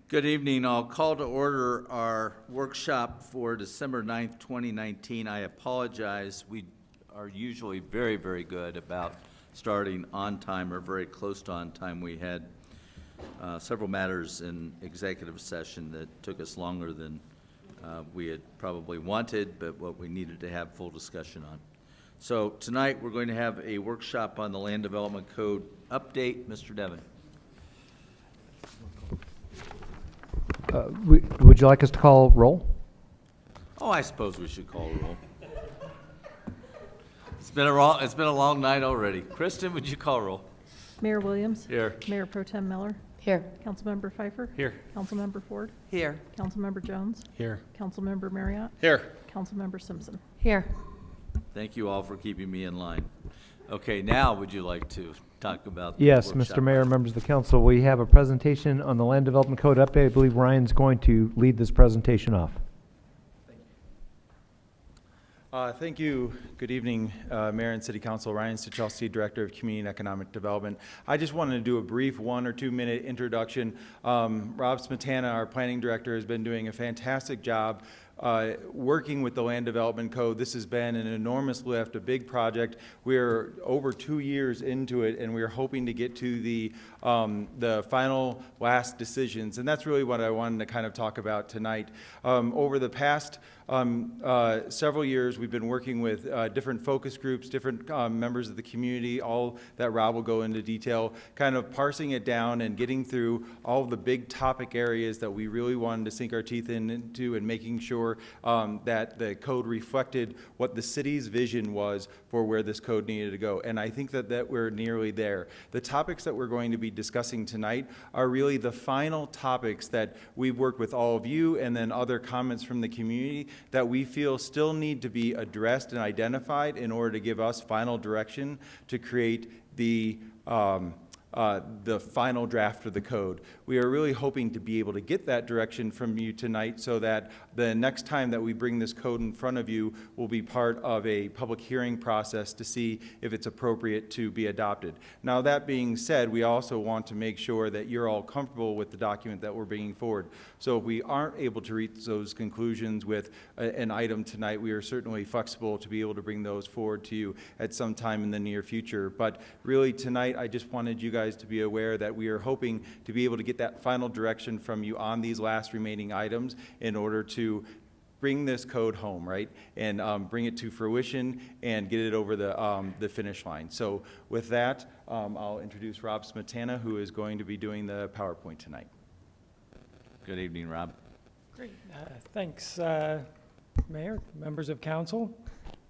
Good evening. I'll call to order our workshop for December 9th, 2019. I apologize. We are usually very, very good about starting on time or very close to on time. We had several matters in executive session that took us longer than we had probably wanted, but what we needed to have full discussion on. So tonight we're going to have a workshop on the Land Development Code update. Mr. Devon. Would you like us to call roll? Oh, I suppose we should call roll. It's been a long night already. Kristen, would you call roll? Mayor Williams. Here. Mayor Pro Tem Miller. Here. Councilmember Pfeiffer. Here. Councilmember Ford. Here. Councilmember Jones. Here. Councilmember Marriott. Here. Councilmember Simpson. Here. Thank you all for keeping me in line. Okay, now would you like to talk about the Yes, workshop? Mr. Mayor, members of the council, we have a presentation on the Land Development Code update. I believe Ryan's going to lead this presentation off. Thank you. Good evening, Mayor and City Council. Ryan Sichelski, Director of Community and Economic Development. I just wanted to do a brief 1 or 2 minute introduction. Rob Smetana, our Planning Director, has been doing a fantastic job working with the Land Development Code. This has been an enormous lift, a big project. We're over 2 years into it, and we're hoping to get to the final last decisions. And that's really what I wanted to kind of talk about tonight. Over the past several years, we've been working with different focus groups, different members of the community, all that Rob will go into detail, kind of parsing it down and getting through all of the big topic areas that we really wanted to sink our teeth into, and making sure that the code reflected what the city's vision was for where this code needed to go. And I think that we're nearly there. The topics that we're going to be discussing tonight are really the final topics that we've worked with all of you and then other comments from the community that we feel still need to be addressed and identified in order to give us final direction to create the final draft of the code. We are really hoping to be able to get that direction from you tonight so that the next time that we bring this code in front of you will be part of a public hearing process to see if it's appropriate to be adopted. Now, that being said, we also want to make sure that you're all comfortable with the document that we're bringing forward. So if we aren't able to reach those conclusions with an item tonight, we are certainly flexible to be able to bring those forward to you at some time in the near future. But really tonight, I just wanted you guys to be aware that we are hoping to be able to get that final direction from you on these last remaining items in order to bring this code home, right? And bring it to fruition and get it over the finish line. So with that, I'll introduce Rob Smetana, who is going to be doing the PowerPoint tonight. Good evening, Rob. Great. Thanks, Mayor, members of council.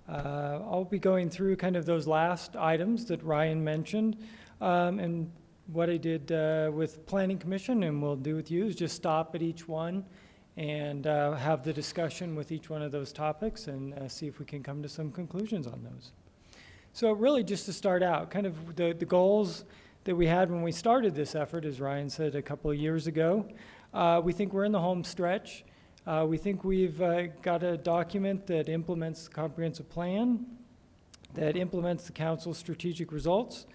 I'll be going through kind of those last items that Ryan mentioned. And what I did with Planning Commission and we'll do with you is just stop at each one and have the discussion with each one of those topics and see if we can come to some conclusions on those. So really just to start out, kind of the goals that we had when we started this effort, as Ryan said a couple of years ago, we think we're in the home stretch. We think we've got a document that implements the comprehensive plan, that implements the council's strategic results,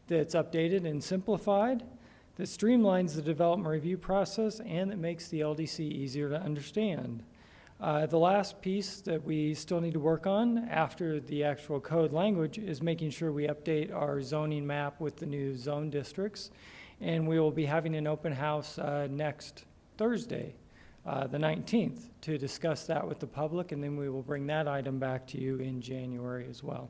that's updated and simplified, that streamlines the development review process, and that makes the LDC easier to understand. The last piece that we still need to work on after the actual code language is making sure we update our zoning map with the new zone districts. And we will be having an open house next Thursday, the 19th, to discuss that with the public, and then we will bring that item back to you in January as well.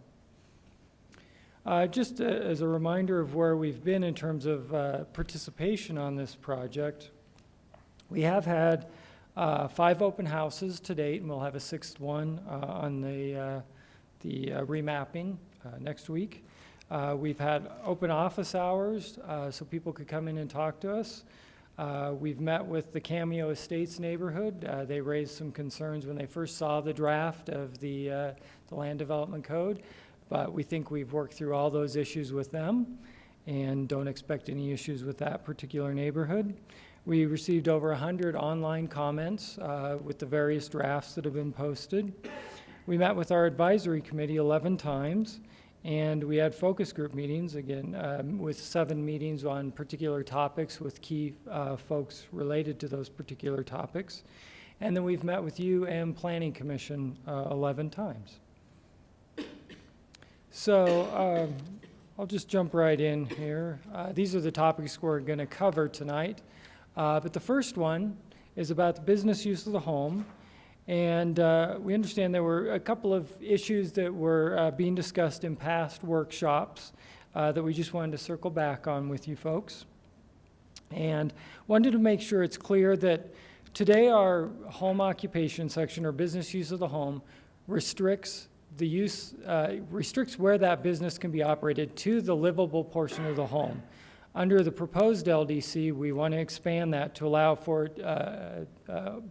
Just as a reminder of where we've been in terms of participation on this project, we have had 5 open houses to date, and we'll have a 6th one on the remapping next week. We've had open office hours so people could come in and talk to us. We've met with the Cameo Estates neighborhood. They raised some concerns when they first saw the draft of the Land Development Code. But we think we've worked through all those issues with them and don't expect any issues with that particular neighborhood. We received over 100 online comments with the various drafts that have been posted. We met with our advisory committee 11 times, And we had focus group meetings, again, with 7 meetings on particular topics with key folks related to those particular topics. And then we've met with you and Planning Commission 11 times. So I'll just jump right in here. These are the topics we're going to cover tonight. But the first one is about the business use of the home. And we understand there were a couple of issues that were being discussed in past workshops that we just wanted to circle back on with you folks. And wanted to make sure it's clear that today our home occupation section, or business use of the home, restricts the use, restricts where that business can be operated to the livable portion of the home. Under the proposed LDC, we want to expand that to allow for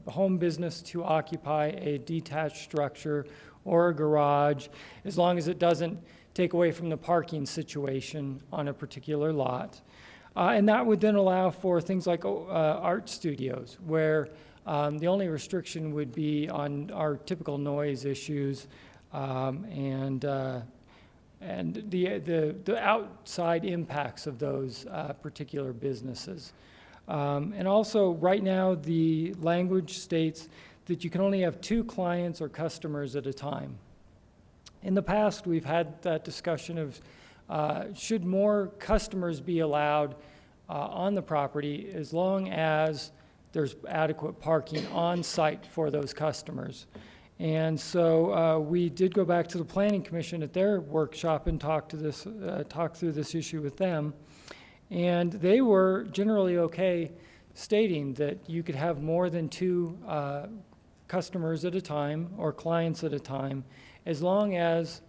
home business to occupy a detached structure or a garage, as long as it doesn't take away from the parking situation on a particular lot. And that would then allow for things like art studios, where the only restriction would be on our typical noise issues and the outside impacts of those particular businesses. And also, right now, the language states that you can only have 2 clients or customers at a time. In the past, we've had that discussion of should more customers be allowed on the property as long as there's adequate parking on site for those customers. And so we did go back to the Planning Commission at their workshop and talk through this issue with them. And they were generally okay stating that you could have more than 2 customers at a time or clients at a time, as long as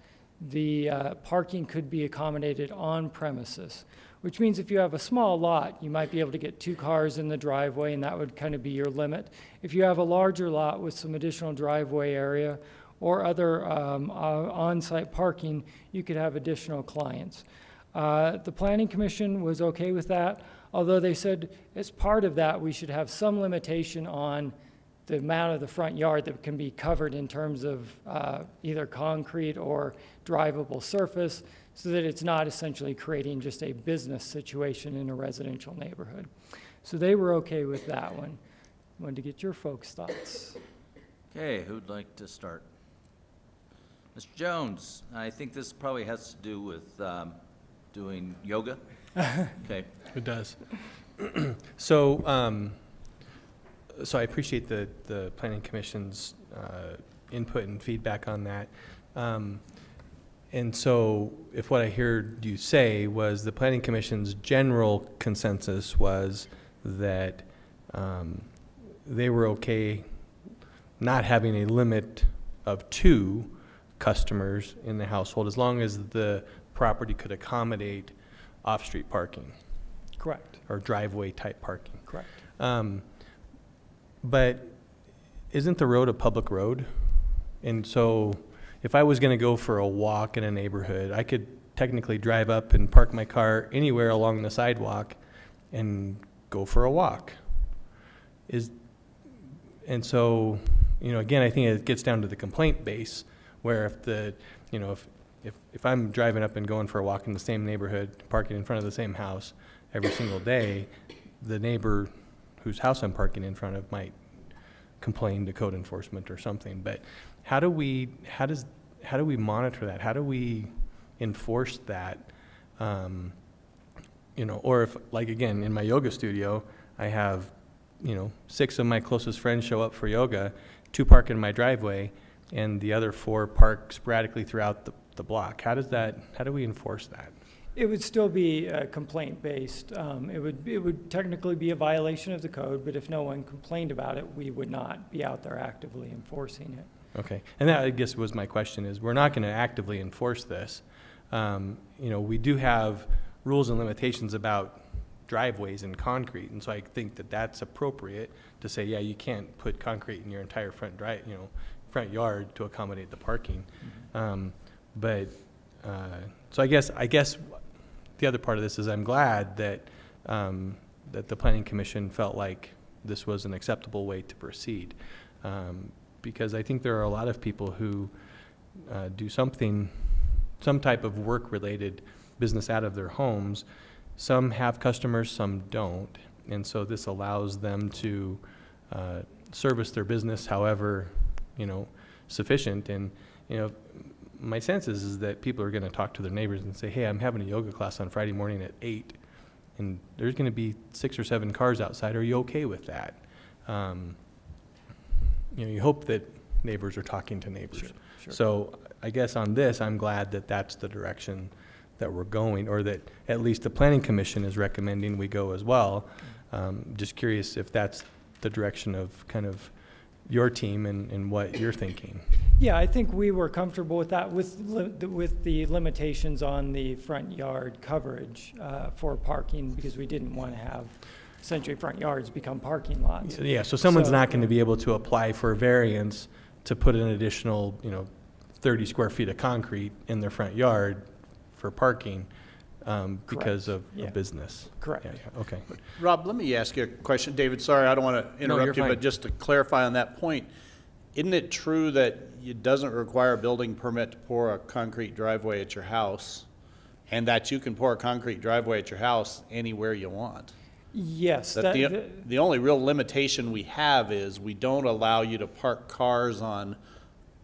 the parking could be accommodated on premises. Which means if you have a small lot, you might be able to get 2 cars in the driveway, and that would kind of be your limit. If you have a larger lot with some additional driveway area or other on-site parking, you could have additional clients. The Planning Commission was okay with that, although they said as part of that, we should have some limitation on the amount of the front yard that can be covered in terms of either concrete or drivable surface, so that it's not essentially creating just a business situation in a residential neighborhood. So they were okay with that one. Wanted to get your folks' thoughts. Okay, who'd like to start? Mr. Jones, I think this probably has to do with doing yoga. Okay. It does. So I appreciate the Planning Commission's input and feedback on that. And so if what I heard you say was the Planning Commission's general consensus was that they were okay not having a limit of 2 customers in the household as long as the property could accommodate off-street parking. Correct. Or driveway type parking. Correct. But isn't the road a public road? And so if I was going to go for a walk in a neighborhood, I could technically drive up and park my car anywhere along the sidewalk and go for a walk. And so, again, I think it gets down to the complaint base, where if I'm driving up and going for a walk in the same neighborhood, parking in front of the same house every single day, the neighbor whose house I'm parking in front of might complain to code enforcement or something. But how do we monitor that? How do we enforce that? Or if, like, again, in my yoga studio, I have 6 of my closest friends show up for yoga, 2 park in my driveway, and the other 4 park sporadically throughout the block. How do we enforce that? It would still be complaint-based. It would technically be a violation of the code, but if no one complained about it, we would not be out there actively enforcing it. Okay, and that, I guess, was my question, is we're not going to actively enforce this. We do have rules and limitations about driveways and concrete, and so I think that that's appropriate to say, yeah, you can't put concrete in your entire front yard to accommodate the parking. So I guess the other part of this is I'm glad that that the Planning Commission felt like this was an acceptable way to proceed, because I think there are a lot of people who do something some type of work-related business out of their homes. Some have customers, some don't. And so this allows them to service their business however, sufficient. And, my sense is that people are going to talk to their neighbors and say, hey, I'm having a yoga class on Friday morning at 8, and there's going to be 6 or 7 cars outside. Are you okay with that? You hope that neighbors are talking to neighbors. Sure. So I guess on this, I'm glad that that's the direction that we're going, or that at least the Planning Commission is recommending we go as well. Just curious if that's the direction of kind of your team and what you're thinking. Yeah, I think we were comfortable with that, with the limitations on the front yard coverage for parking, because we didn't want to have essentially front yards become parking lots. Yeah, so someone's So- not going to be able to apply for a variance to put an additional, 30 square feet of concrete in their front yard for parking because of Yeah. a business. Correct. Yeah, okay. Rob, let me ask you a question. David, sorry, I don't want to No, you're interrupt you, fine. but just to clarify on that point, isn't it true that it doesn't require a building permit to pour a concrete driveway at your house, and that you can pour a concrete driveway at your house anywhere you want? Yes. That the only real limitation we have is we don't allow you to park cars on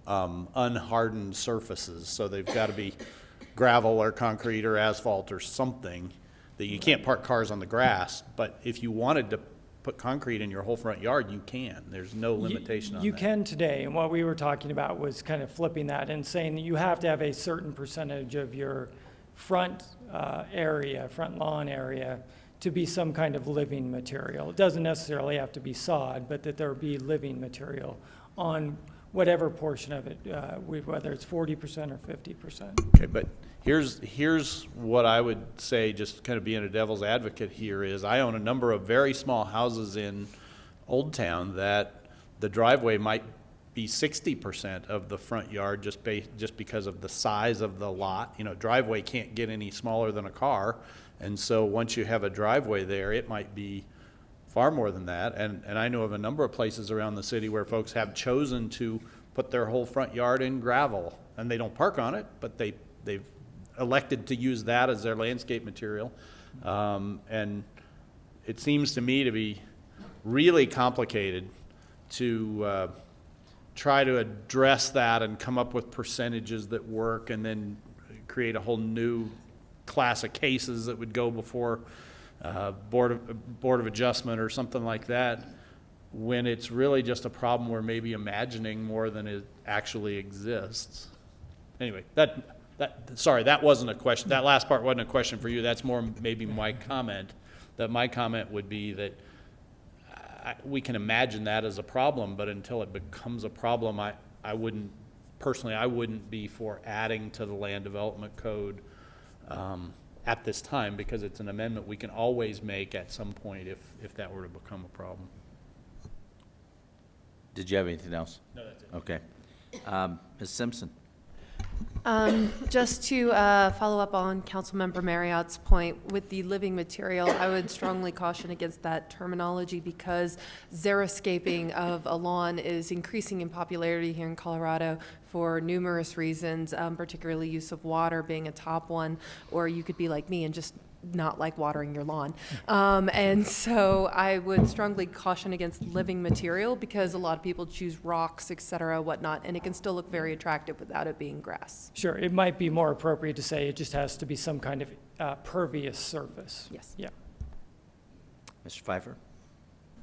unhardened surfaces, so they've got to be gravel or concrete or asphalt or something, that you can't park cars on the grass. But if you wanted to put concrete in your whole front yard, you can. There's no limitation on that. You can today, and what we were talking about was kind of flipping that and saying that you have to have a certain percentage of your front front lawn area to be some kind of living material. It doesn't necessarily have to be sod, but that there be living material on whatever portion of it, whether it's 40% or 50%. Okay, but here's what I would say, just kind of being a devil's advocate here, is I own a number of very small houses in Old Town that the driveway might be 60% of the front yard just because of the size of the lot. Driveway can't get any smaller than a car, and so once you have a driveway there, it might be far more than that. And I know of a number of places around the city where folks have chosen to put their whole front yard in gravel, and they don't park on it, but they've elected to use that as their landscape material. And it seems to me to be really complicated to try to address that and come up with percentages that work, and then create a whole new class of cases that would go before Board of Adjustment or something like that, when it's really just a problem we're maybe imagining more than it actually exists. Anyway, sorry, that wasn't a question. That last part wasn't a question for you. That's more maybe my comment. That my comment would be that we can imagine that as a problem, but until it becomes a problem, I wouldn't be for adding to the land development code at this time, because it's an amendment we can always make at some point if that were to become a problem. Did you have anything else? No, that's it. Okay. Ms. Simpson? Just to follow up on Councilmember Marriott's point with the living material, I would strongly caution against that terminology, because xeriscaping of a lawn is increasing in popularity here in Colorado for numerous reasons, particularly use of water being a top one, or you could be like me and just not like watering your lawn. And so I would strongly caution against living material, because a lot of people choose rocks, et cetera, whatnot, and it can still look very attractive without it being grass. Sure, it might be more appropriate to say it just has to be some kind of pervious surface. Yes. Yeah. Mr. Pfeiffer?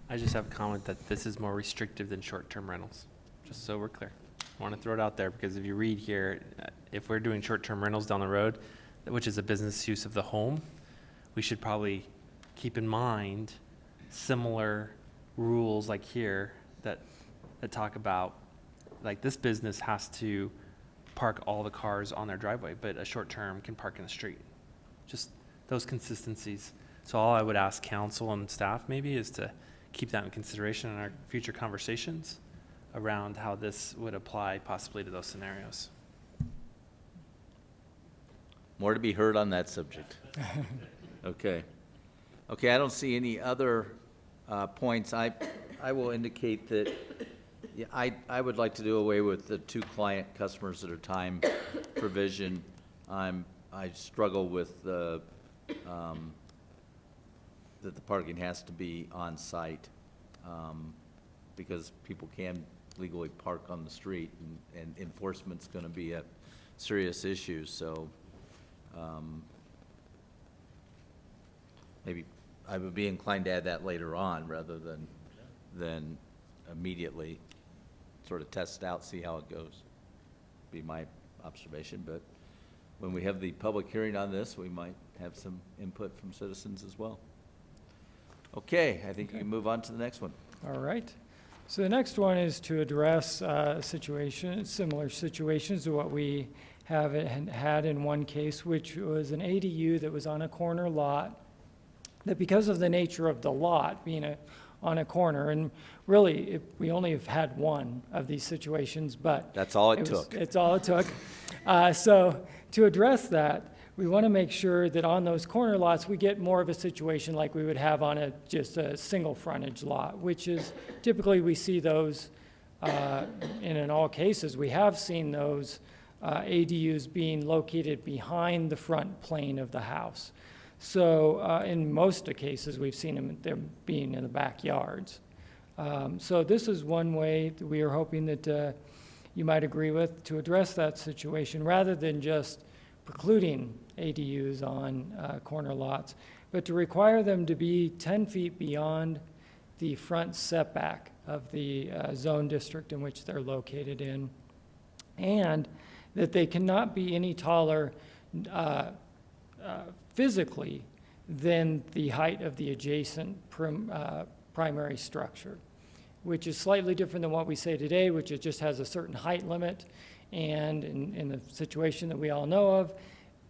I just have a comment that this is more restrictive than short-term rentals, just so we're clear. I want to throw it out there, because if you read here, if we're doing short-term rentals down the road, which is a business use of the home, we should probably keep in mind similar rules like here that talk about, like, this business has to park all the cars on their driveway, but a short term can park in the street. Just those consistencies. So all I would ask council and staff maybe is to keep that in consideration in our future conversations around how this would apply possibly to those scenarios. More to be heard on that subject. Okay. Okay, I don't see any other points. I will indicate that yeah, I would like to do away with the 2 client customers at a time provision. I struggle with that the parking has to be on site, because people can legally park on the street, and enforcement's gonna be a serious issue, so, maybe I would be inclined to add that later on, rather than immediately sort of test it out, see how it goes. Be my observation, but when we have the public hearing on this, we might have some input from citizens as well. Okay, I think you can move on to the next one. All right. So the next one is to address similar situations to what we have had in one case, which was an ADU that was on a corner lot, that because of the nature of the lot being on a corner, and really, we only have had one of these situations, but That's all it took. it's all it took. So to address that, we want to make sure that on those corner lots, we get more of a situation like we would have on just a single frontage lot, which is typically we see those, and in all cases, we have seen those ADUs being located behind the front plane of the house. So in most of cases, we've seen them being in the backyards. So this is one way that we are hoping that you might agree with to address that situation, rather than just precluding ADUs on corner lots, but to require them to be 10 feet beyond the front setback of the zone district in which they're located in, and that they cannot be any taller physically than the height of the adjacent primary structure, which is slightly different than what we say today, which it just has a certain height limit. And in the situation that we all know of,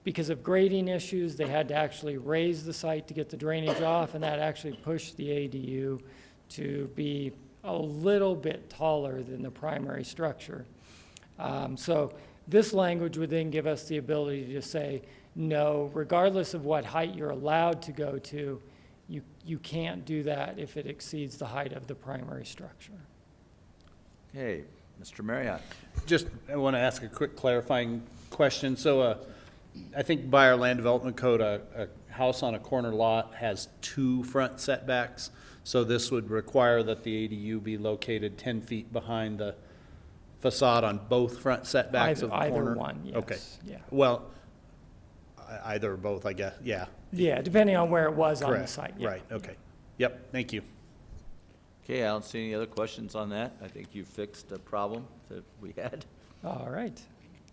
because of grading issues, they had to actually raise the site to get the drainage off, and that actually pushed the ADU to be a little bit taller than the primary structure. So this language would then give us the ability to say, no, regardless of what height you're allowed to go to, you can't do that if it exceeds the height of the primary structure. Okay, Mr. Marriott. Just, I want to ask a quick clarifying question. So I think by our land development code, a house on a corner lot has 2 front setbacks. So this would require that the ADU be located 10 feet behind the facade on both front setbacks of the corner? Either one, yes. Okay. Yeah. Well, either or both, I guess, yeah. Yeah, depending on where it was on the Correct. site. Yeah. Right, okay. Yep, thank you. Okay, I don't see any other questions on that. I think you fixed a problem that we had. All right.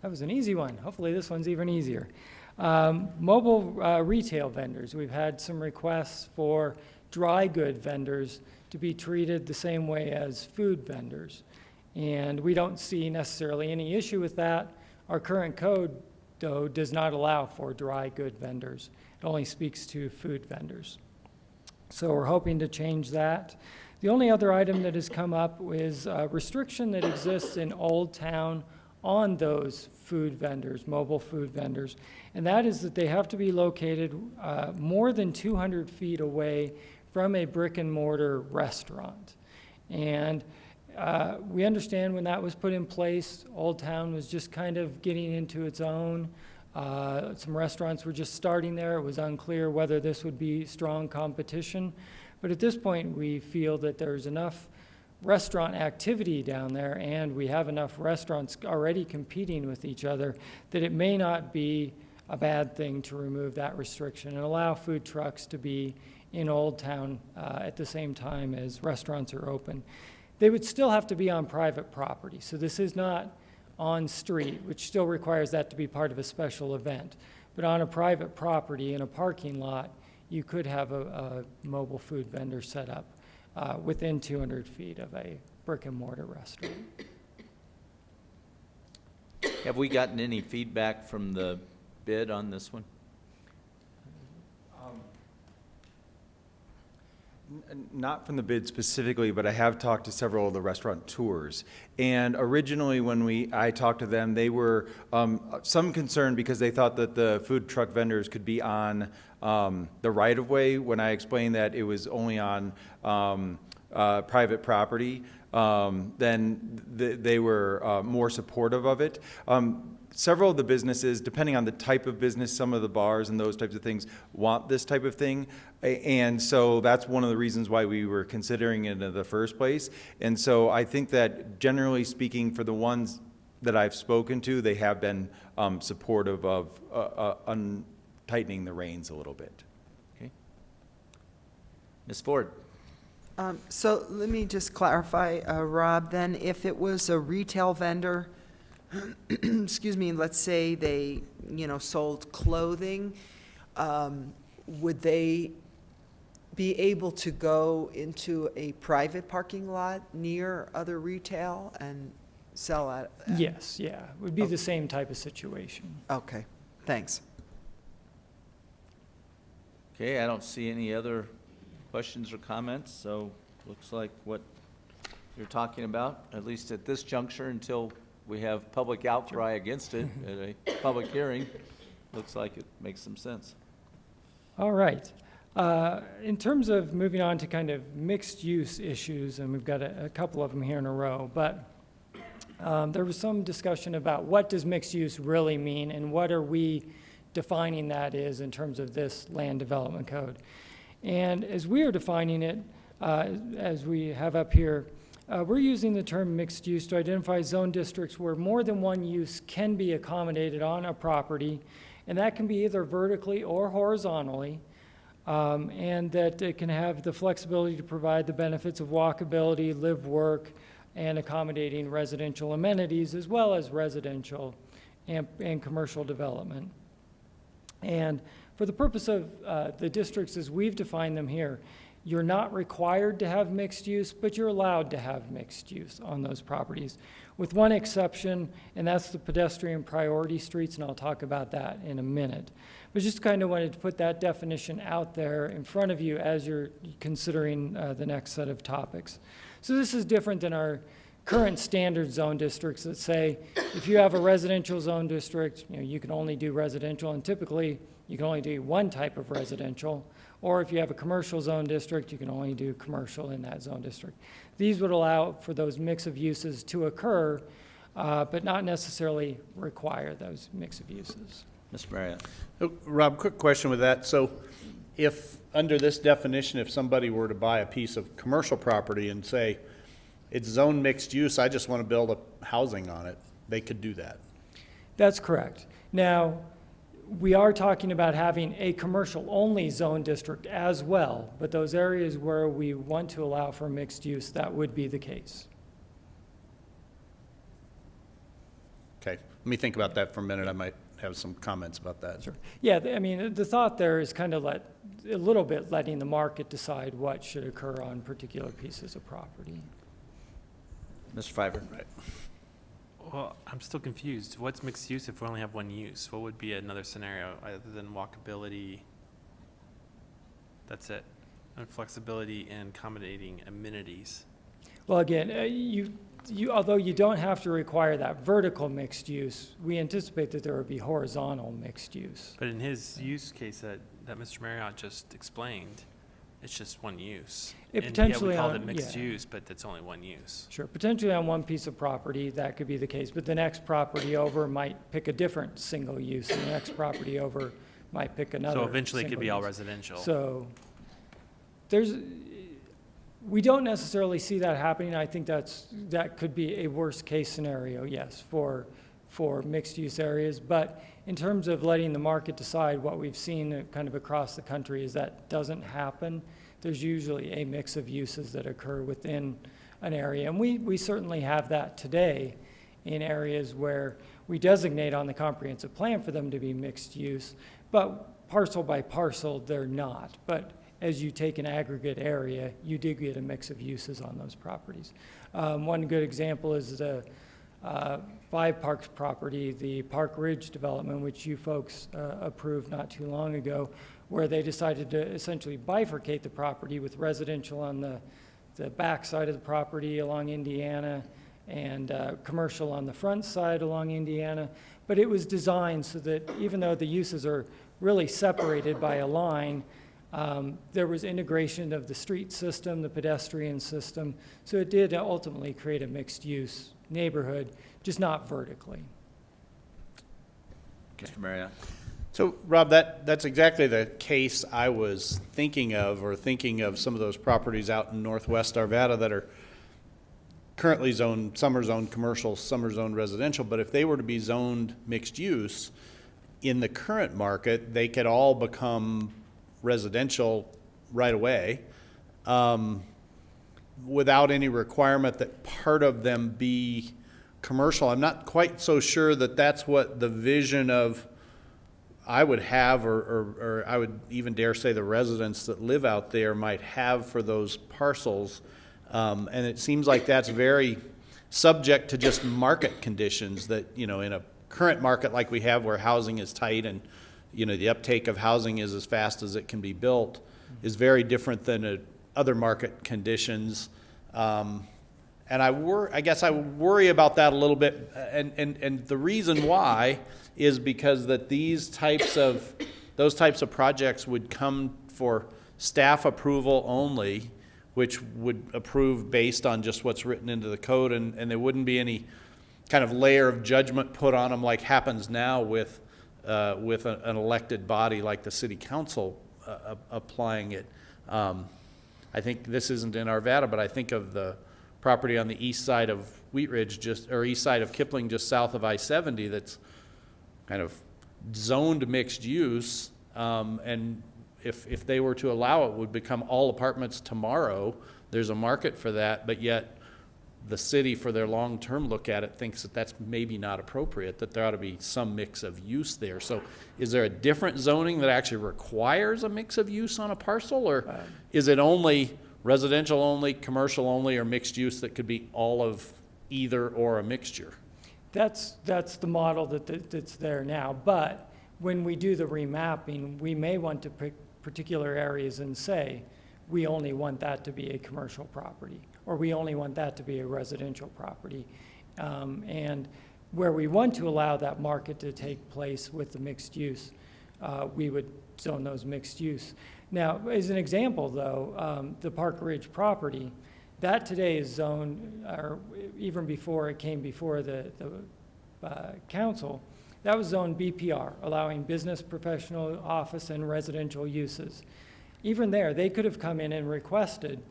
That was an easy one. Hopefully this one's even easier. Mobile retail vendors. We've had some requests for dry good vendors to be treated the same way as food vendors. And we don't see necessarily any issue with that. Our current code, though, does not allow for dry good vendors. It only speaks to food vendors. So we're hoping to change that. The only other item that has come up is a restriction that exists in Old Town on those food vendors, mobile food vendors, and that is that they have to be located more than 200 feet away from a brick and mortar restaurant. And we understand when that was put in place, Old Town was just kind of getting into its own. Some restaurants were just starting there. It was unclear whether this would be strong competition. But at this point, we feel that there's enough restaurant activity down there, and we have enough restaurants already competing with each other, that it may not be a bad thing to remove that restriction and allow food trucks to be in Old Town at the same time as restaurants are open. They would still have to be on private property, so this is not on street, which still requires that to be part of a special event. But on a private property in a parking lot, you could have a mobile food vendor set up within 200 feet of a brick and mortar restaurant. Have we gotten any feedback from the bid on this one? Not from the bid specifically, but I have talked to several of the restaurateurs. And originally, when I talked to them, they were some concerned because they thought that the food truck vendors could be on the right-of-way. When I explained that it was only on private property, then they were more supportive of it. Several of the businesses, depending on the type of business, some of the bars and those types of things want this type of thing. And so that's one of the reasons why we were considering it in the first place. And so I think that generally speaking, for the ones that I've spoken to, they have been supportive of tightening the reins a little bit. Okay. Ms. Ford? So let me just clarify, Rob, then if it was a retail vendor, excuse me, let's say they, sold clothing, would they be able to go into a private parking lot near other retail and sell at? Yes, yeah, it would be the same type of situation. Okay, thanks. Okay, I don't see any other questions or comments, so looks like what you're talking about, at least at this juncture, until we have public outcry against it at a public hearing, looks like it makes some sense. All right. In terms of moving on to kind of mixed-use issues, and we've got a couple of them here in a row, but there was some discussion about what does mixed use really mean and what are we defining that is in terms of this land development code. And as we are defining it, as we have up here, we're using the term mixed use to identify zone districts where more than one use can be accommodated on a property, and that can be either vertically or horizontally, and that it can have the flexibility to provide the benefits of walkability, live, work, and accommodating residential amenities as well as residential and commercial development. And for the purpose of the districts as we've defined them here, you're not required to have mixed use, but you're allowed to have mixed use on those properties, with one exception, and that's the pedestrian priority streets, and I'll talk about that in a minute. But just kind of wanted to put that definition out there in front of you as you're considering the next set of topics. So this is different than our current standard zone districts that say if you have a residential zone district, you can only do residential, and typically you can only do one type of residential. Or if you have a commercial zone district, you can only do commercial in that zone district. These would allow for those mix of uses to occur, but not necessarily require those mix of uses. Mr. Marriott? Rob, quick question with that. So if, under this definition, if somebody were to buy a piece of commercial property and say, it's zone mixed use, I just want to build a housing on it, they could do that? That's correct. Now, we are talking about having a commercial-only zone district as well, but those areas where we want to allow for mixed use, that would be the case. Okay, let me think about that for a minute. I might have some comments about that. Sure. Yeah, I mean, the thought there is kind of a little bit letting the market decide what should occur on particular pieces of property. Mr. Fiver? Right. Well, I'm still confused. What's mixed use if we only have one use? What would be another scenario other than walkability? That's it. And flexibility and accommodating amenities. Well, again, although you don't have to require that vertical mixed use, we anticipate that there would be horizontal mixed use. But in his use case that Mr. Marriott just explained, it's just one use. It And potentially we call on- it mixed yeah. use, but that's only one use. Sure, potentially on one piece of property, that could be the case, but the next property over might pick a different single use, and the next property over might pick another. So eventually it could be all single use. residential. So we don't necessarily see that happening. I think that could be a worst case scenario, yes, for mixed use areas. But in terms of letting the market decide, what we've seen kind of across the country is that doesn't happen. There's usually a mix of uses that occur within an area. And we certainly have that today in areas where we designate on the comprehensive plan for them to be mixed use, but parcel by parcel, they're not. But as you take an aggregate area, you do get a mix of uses on those properties. One good example is the Five Parks property, the Park Ridge development, which you folks approved not too long ago, where they decided to essentially bifurcate the property with residential on the back side of the property along Indiana and commercial on the front side along Indiana. But it was designed so that even though the uses are really separated by a line, There was integration of the street system, the pedestrian system, so it did ultimately create a mixed-use neighborhood, just not vertically. Mr. Marriott? So, Rob, that's exactly the case I was thinking of, or thinking of some of those properties out in northwest Arvada that are currently zoned, some are zoned commercial, some are zoned residential, but if they were to be zoned mixed use, in the current market, they could all become residential right away, without any requirement that part of them be commercial. I'm not quite so sure that that's what the vision of I would have, or I would even dare say the residents that live out there might have for those parcels. And it seems like that's very subject to just market conditions that, you know, in a current market like we have where housing is tight and, you know, the uptake of housing is as fast as it can be built is very different than other market conditions. And I guess I worry about that a little bit. And the reason why is because that those types of projects would come for staff approval only, which would approve based on just what's written into the code, and there wouldn't be any kind of layer of judgment put on them like happens now with an elected body like the city council applying it. I think this isn't in Arvada, but I think of the property on the east side of Wheat Ridge, east side of Kipling, just south of I-70, that's kind of zoned mixed use, and if they were to allow it, would become all apartments tomorrow. There's a market for that, but yet the city, for their long-term look at it, thinks that that's maybe not appropriate, that there ought to be some mix of use there. So is there a different zoning that actually requires a mix of use on a parcel, or is it only residential only, commercial only, or mixed use that could be all of either or a mixture? That's the model that's there now, but when we do the remapping, we may want to pick particular areas and say, we only want that to be a commercial property, or we only want that to be a residential property. And where we want to allow that market to take place with the mixed use, we would zone those mixed use. Now, as an example though, the Park Ridge property, that today is zoned, or even before it came before the council, that was zoned BPR, allowing business, professional, office, and residential uses. Even there, they could have come in and requested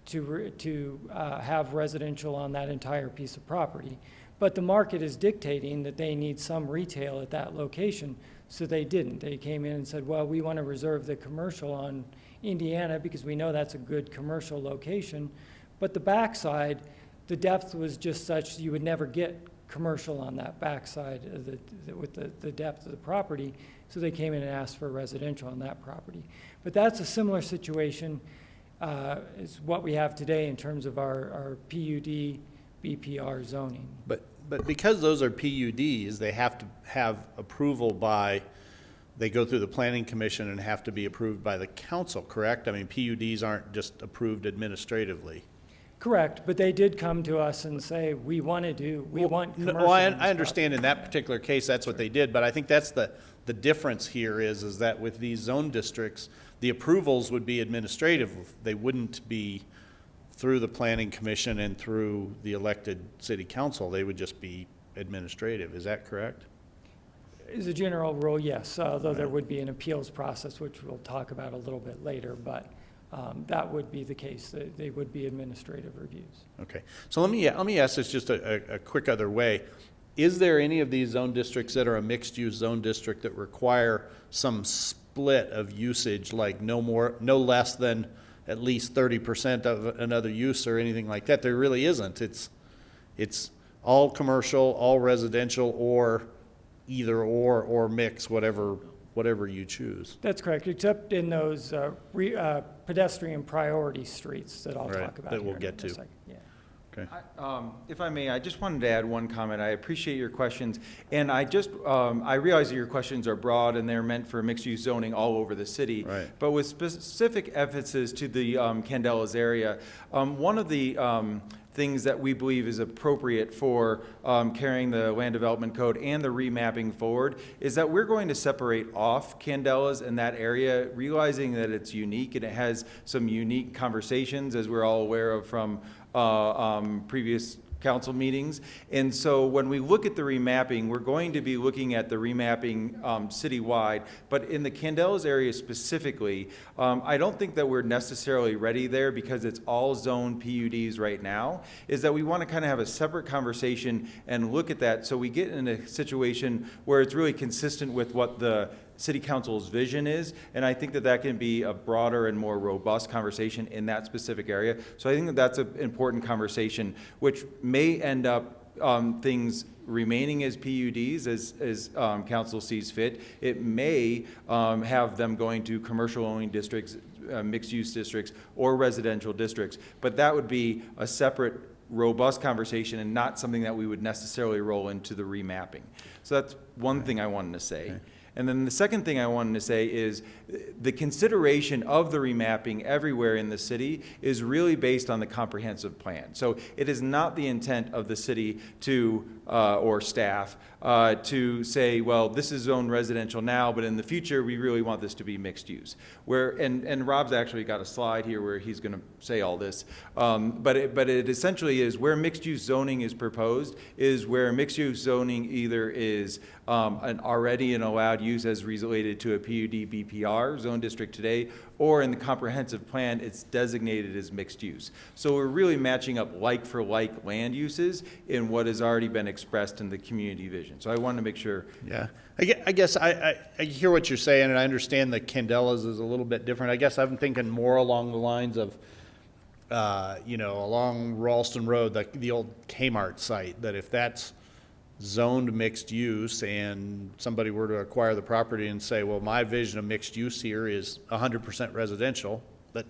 to have residential on that entire piece of property. But the market is dictating that they need some retail at that location, so they didn't. They came in and said, well, we want to reserve the commercial on Indiana because we know that's a good commercial location. But the backside, the depth was just such you would never get commercial on that backside with the depth of the property, so they came in and asked for residential on that property. But that's a similar situation is what we have today in terms of our PUD, BPR zoning. But because those are PUDs, they have to have approval by, they go through the planning commission and have to be approved by the council, correct? I mean, PUDs aren't just approved administratively. Correct, but they did come to us and say, we want commercial. No, I understand in that particular case that's what they did, but I think that's the difference here is that with these zone districts, the approvals would be administrative. They wouldn't be through the planning commission and through the elected city council. They would just be administrative. Is that correct? As a general rule, yes, although there would be an appeals process, which we'll talk about a little bit later, but that would be the case. They would be administrative reviews. Okay, so let me ask this just a quick other way. Is there any of these zone districts that are a mixed-use zone district that require some split of usage, like no less than at least 30% of another use or anything like that? There really isn't. It's all commercial, all residential, or either or mix, whatever you choose. That's correct, except in those pedestrian priority streets that I'll talk about that we'll here get in to. a second. Yeah. Okay. If I may, I just wanted to add one comment. I appreciate your questions, and I realize that your questions are broad and they're meant for mixed-use zoning all over the city. Right. But with specific emphasis to the Candelas area, one of the things that we believe is appropriate for carrying the land development code and the remapping forward is that we're going to separate off Candelas in that area, realizing that it's unique and it has some unique conversations, as we're all aware of from previous council meetings. And so when we look at the remapping, we're going to be looking at the remapping citywide, but in the Candelas area specifically, I don't think that we're necessarily ready there because it's all zone PUDs right now, is that we want to kind of have a separate conversation and look at that so we get in a situation where it's really consistent with what the City Council's vision is, and I think that that can be a broader and more robust conversation in that specific area. So I think that that's an important conversation, which may end up things remaining as PUDs as council sees fit. It may have them going to commercial-only districts, mixed-use districts, or residential districts, but that would be a separate robust conversation and not something that we would necessarily roll into the remapping. So that's one thing I wanted to say. Okay. And then the second thing I wanted to say is the consideration of the remapping everywhere in the city is really based on the comprehensive plan. So it is not the intent of the city to, or staff, to say, well, this is zoned residential now, but in the future, we really want this to be mixed use. And Rob's actually got a slide here where he's going to say all this. But it essentially is where mixed use zoning is proposed is where mixed use zoning either is already an allowed use as related to a PUD BPR zone district today, or in the comprehensive plan, it's designated as mixed use. So we're really matching up like for like land uses in what has already been expressed in the community vision. So I wanted to make sure. Yeah, I guess I hear what you're saying, and I understand that Candelas is a little bit different. I guess I'm thinking more along the lines of, you know, along Ralston Road, the old Kmart site, that if that's zoned mixed use and somebody were to acquire the property and say, well, my vision of mixed use here is 100% residential, that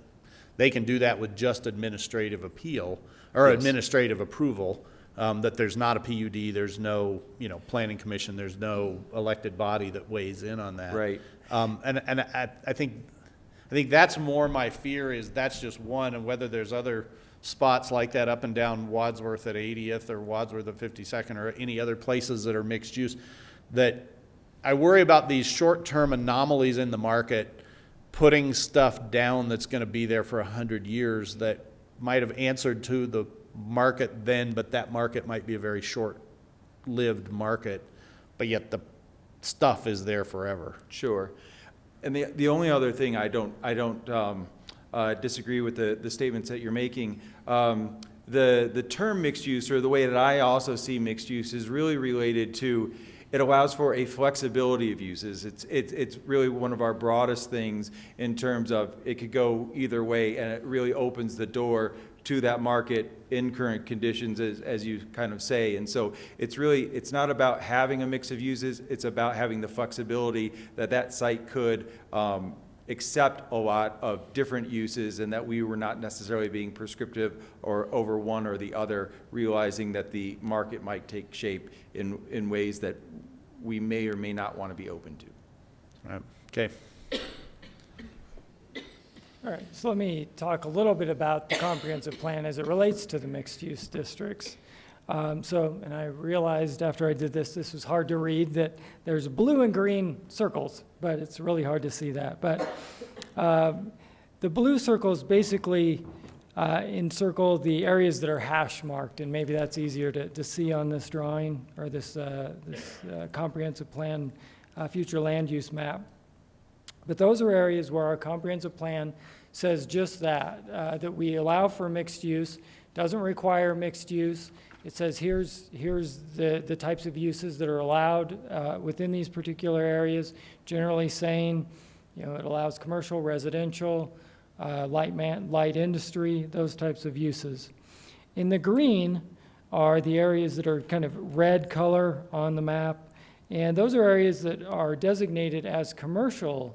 they can do that with just administrative appeal or Yes. administrative approval, that there's not a PUD, there's no, you know, planning commission, there's no elected body that weighs in on that. Right. And I think that's more my fear, is that's just one, and whether there's other spots like that up and down Wadsworth at 80th or Wadsworth at 52nd or any other places that are mixed use, that I worry about these short-term anomalies in the market putting stuff down that's going to be there for 100 years that might have answered to the market then, but that market might be a very short-lived market, but yet the stuff is there forever. Sure. And the only other thing I don't disagree with the statements that you're making. The term mixed use, or the way that I also see mixed use, is really related to, it allows for a flexibility of uses. It's really one of our broadest things in terms of it could go either way, and it really opens the door to that market in current conditions, as you kind of say. And so it's not about having a mix of uses, it's about having the flexibility that site could accept a lot of different uses, and that we were not necessarily being prescriptive or over one or the other, realizing that the market might take shape in ways that we may or may not want to be open to. All right. Okay. All right, so let me talk a little bit about the comprehensive plan as it relates to the mixed-use districts. And I realized after I did this was hard to read, that there's blue and green circles, but it's really hard to see that. But the blue circles basically encircle the areas that are hash marked, and maybe that's easier to see on this drawing or this comprehensive plan future land use map. But those are areas where our comprehensive plan says just that we allow for mixed use, doesn't require mixed use. It says here's the types of uses that are allowed within these particular areas, generally saying, you know, it allows commercial, residential, light industry, those types of uses. In the green are the areas that are kind of red color on the map, and those are areas that are designated as commercial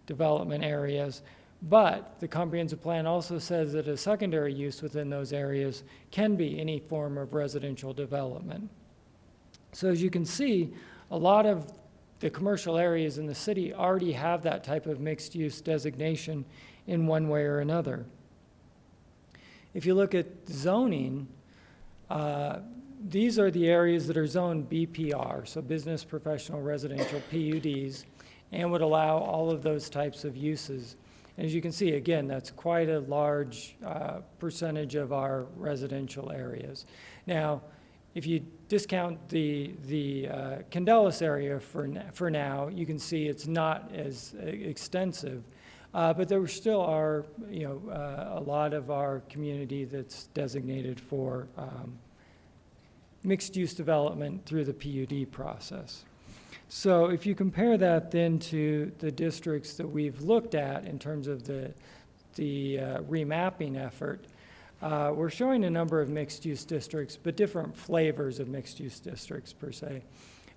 development areas, but the comprehensive plan also says that a secondary use within those areas can be any form of residential development. So as you can see, a lot of the commercial areas in the city already have that type of mixed use designation in one way or another. If you look at zoning, These are the areas that are zoned BPR, so business, professional, residential, PUDs, and would allow all of those types of uses. As you can see, again, that's quite a large percentage of our residential areas. Now, if you discount the Candelas area for now, you can see it's not as extensive, but there still are, a lot of our community that's designated for mixed-use development through the PUD process. So if you compare that then to the districts that we've looked at in terms of the remapping effort, we're showing a number of mixed-use districts, but different flavors of mixed-use districts per se.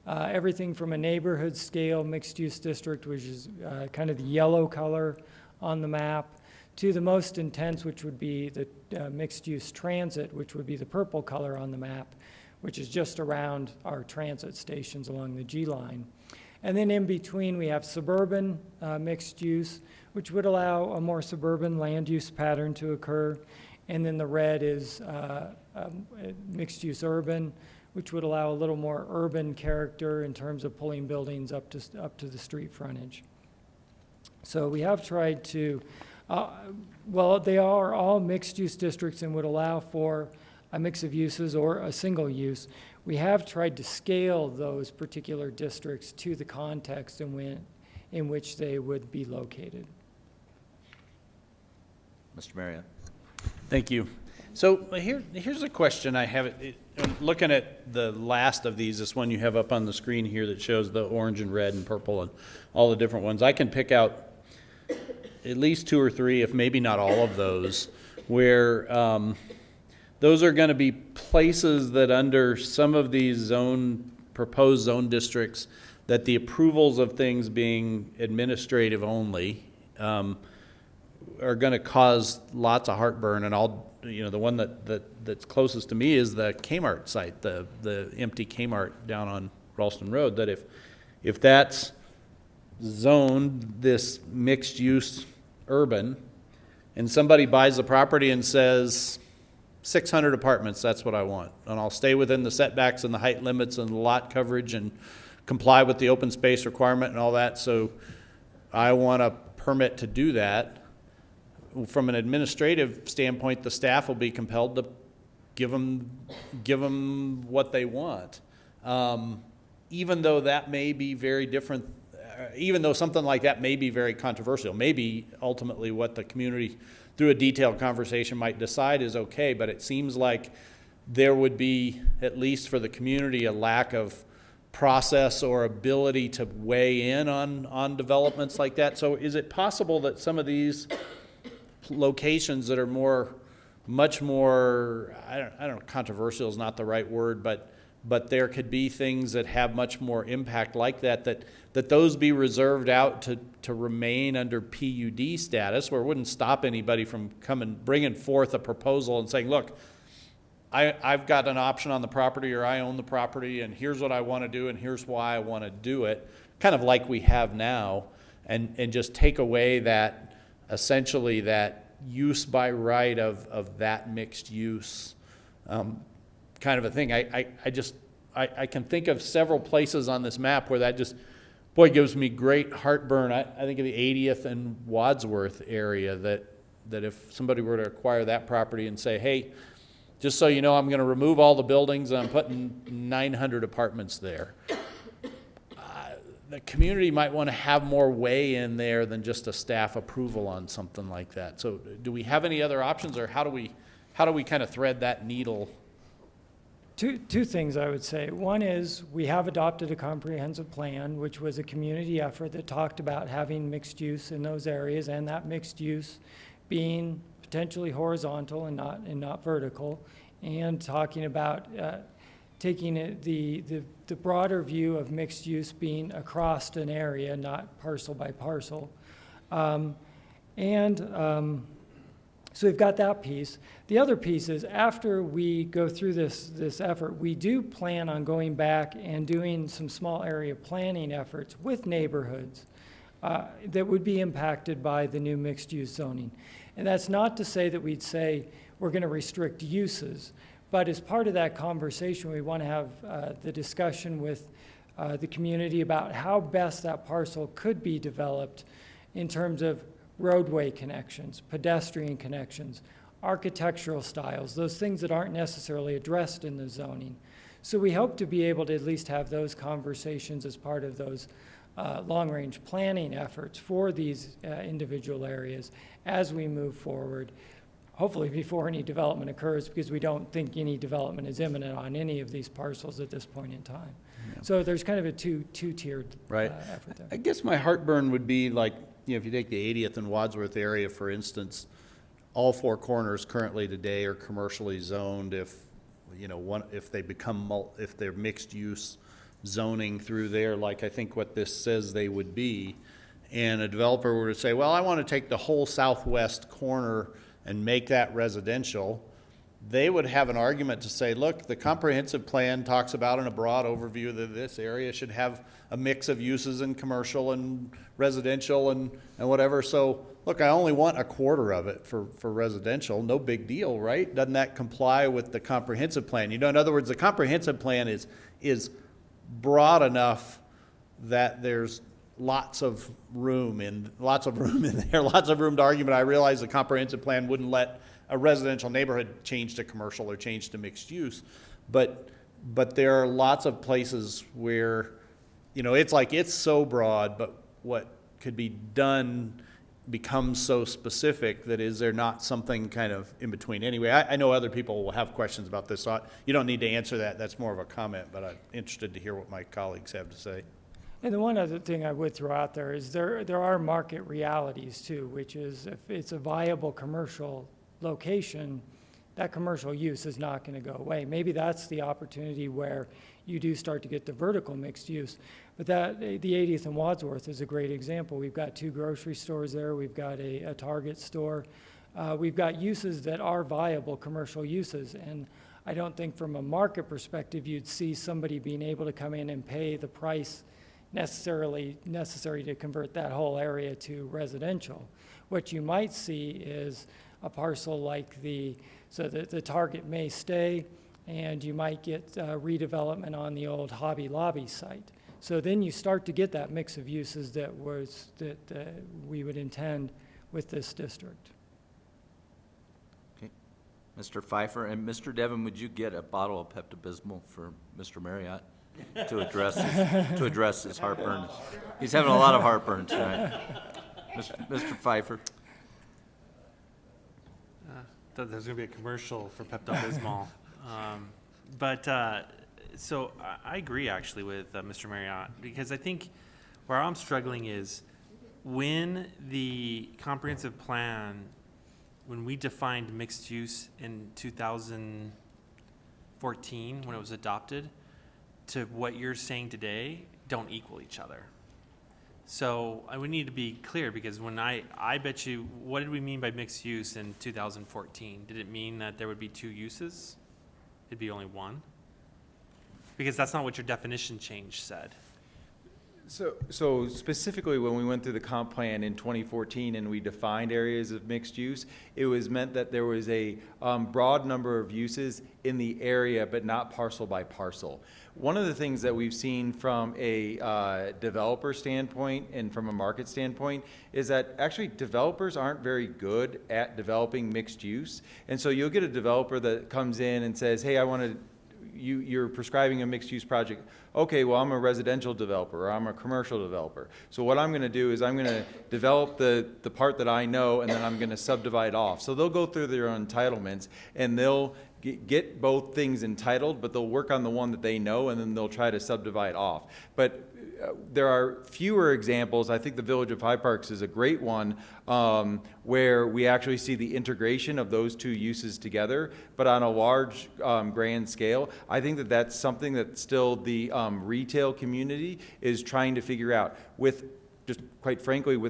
Everything from a neighborhood scale mixed-use district, which is kind of the yellow color on the map, to the most intense, which would be the mixed-use transit, which would be the purple color on the map, which is just around our transit stations along the G line. And then in between, we have suburban mixed use, which would allow a more suburban land use pattern to occur. And then the red is mixed use urban, which would allow a little more urban character in terms of pulling buildings up to the street frontage. So we have tried to, well, they are all mixed use districts and would allow for a mix of uses or a single use. We have tried to scale those particular districts to the context in which they would be located. Mr. Marriott. Thank you. So here's a question I have. I'm looking at the last of these, this one you have up on the screen here that shows the orange and red and purple and all the different ones. I can pick out at least 2 or 3, if maybe not all of those, where those are going to be places that under some of these proposed zone districts, that the approvals of things being administrative only are going to cause lots of heartburn. And the one that's closest to me is the Kmart site, the empty Kmart down on Ralston Road. That if that's zoned this mixed use urban, and somebody buys the property and says 600 apartments, that's what I want, and I'll stay within the setbacks and the height limits and the lot coverage and comply with the open space requirement and all that, so I want a permit to do that. From an administrative standpoint, the staff will be compelled to give them what they want, even though that may be very different, even though something like that may be very controversial. Maybe ultimately what the community through a detailed conversation might decide is okay, but it seems like there would be, at least for the community, a lack of process or ability to weigh in on developments like that. So is it possible that some of these locations that are much more, I don't know, controversial is not the right word, but there could be things that have much more impact like that those be reserved out to remain under PUD status, where it wouldn't stop anybody from bringing forth a proposal and saying, look, I've got an option on the property, or I own the property, and here's what I want to do, and here's why I want to do it, kind of like we have now, and just take away that, essentially, that use by right of that mixed use kind of a thing. I can think of several places on this map where that just, boy, gives me great heartburn. I think of the 80th and Wadsworth area, that if somebody were to acquire that property and say, hey, just so you know, I'm going to remove all the buildings and I'm putting 900 apartments there. The community might want to have more way in there than just a staff approval on something like that. So do we have any other options, or how do we kind of thread that needle? Two things I would say. One is we have adopted a comprehensive plan, which was a community effort that talked about having mixed use in those areas, and that mixed use being potentially horizontal and not vertical, and talking about taking the broader view of mixed use being across an area, not parcel by parcel. So we've got that piece. The other piece is, after we go through this effort, we do plan on going back and doing some small area planning efforts with neighborhoods that would be impacted by the new mixed use zoning. And that's not to say that we'd say we're going to restrict uses. But as part of that conversation, we want to have the discussion with the community about how best that parcel could be developed in terms of roadway connections, pedestrian connections, architectural styles, those things that aren't necessarily addressed in the zoning. So we hope to be able to at least have those conversations as part of those long-range planning efforts for these individual areas as we move forward, hopefully before any development occurs, because we don't think any development is imminent on any of these parcels at this point in time. Yeah. So there's kind of a two-tiered effort there. I guess my heartburn would be like, if you take the 80th and Wadsworth area, for instance, all four corners currently today are commercially zoned. If, if they become, if they're mixed use zoning through there, like I think what this says they would be, and a developer were to say, well, I want to take the whole southwest corner and make that residential, they would have an argument to say, look, the comprehensive plan talks about in a broad overview that this area should have a mix of uses in commercial and residential and whatever. So look, I only want a quarter of it for residential. No big deal, right? Doesn't that comply with the comprehensive plan? In other words, the comprehensive plan is broad enough that there's lots of room in there, lots of room to argue, but I realize the comprehensive plan wouldn't let a residential neighborhood change to commercial or change to mixed use. But there are lots of places where, it's like it's so broad, but what could be done becomes so specific that is there not something kind of in between? Anyway, I know other people will have questions about this, so you don't need to answer that. That's more of a comment, but I'm interested to hear what my colleagues have to say. And the one other thing I would throw out there is there are market realities too, which is if it's a viable commercial location, that commercial use is not going to go away. Maybe that's the opportunity where you do start to get the vertical mixed use. But the 80th and Wadsworth is a great example. We've got 2 grocery stores there. We've got a Target store. We've got uses that are viable commercial uses. And I don't think from a market perspective you'd see somebody being able to come in and pay the price necessary to convert that whole area to residential. What you might see is a parcel like the Target may stay, and you might get redevelopment on the old Hobby Lobby site. So then you start to get that mix of uses that we would intend with this district. Okay. Mr. Pfeiffer and Mr. Devon, would you get a bottle of Pepto-Bismol for Mr. Marriott to address his heartburn? He's having a lot of heartburn tonight. Mr. Pfeiffer. Thought there was going to be a commercial for Pepto-Bismol. So I agree actually with Mr. Marriott, because I think where I'm struggling is when the comprehensive plan, when we defined mixed use in 2014, when it was adopted, to what you're saying today don't equal each other. So we need to be clear, because when I bet you, what did we mean by mixed use in 2014? Did it mean that there would be 2 uses? It'd be only 1? Because that's not what your definition change said. So specifically when we went through the comp plan in 2014 and we defined areas of mixed use, it was meant that there was a broad number of uses in the area, but not parcel by parcel. One of the things that we've seen from a developer standpoint and from a market standpoint is that actually developers aren't very good at developing mixed use. And so you'll get a developer that comes in and says, hey, I want to, you're prescribing a mixed use project. Okay, well, I'm a residential developer or I'm a commercial developer. So what I'm going to do is I'm going to develop the part that I know, and then I'm going to subdivide off. So they'll go through their entitlements and they'll get both things entitled, but they'll work on the one that they know, and then they'll try to subdivide off. But there are fewer examples. I think the Village of High Parks is a great one, where we actually see the integration of those 2 uses together, but on a large grand scale. I think that that's something that still the retail community is trying to figure out. With just quite frankly,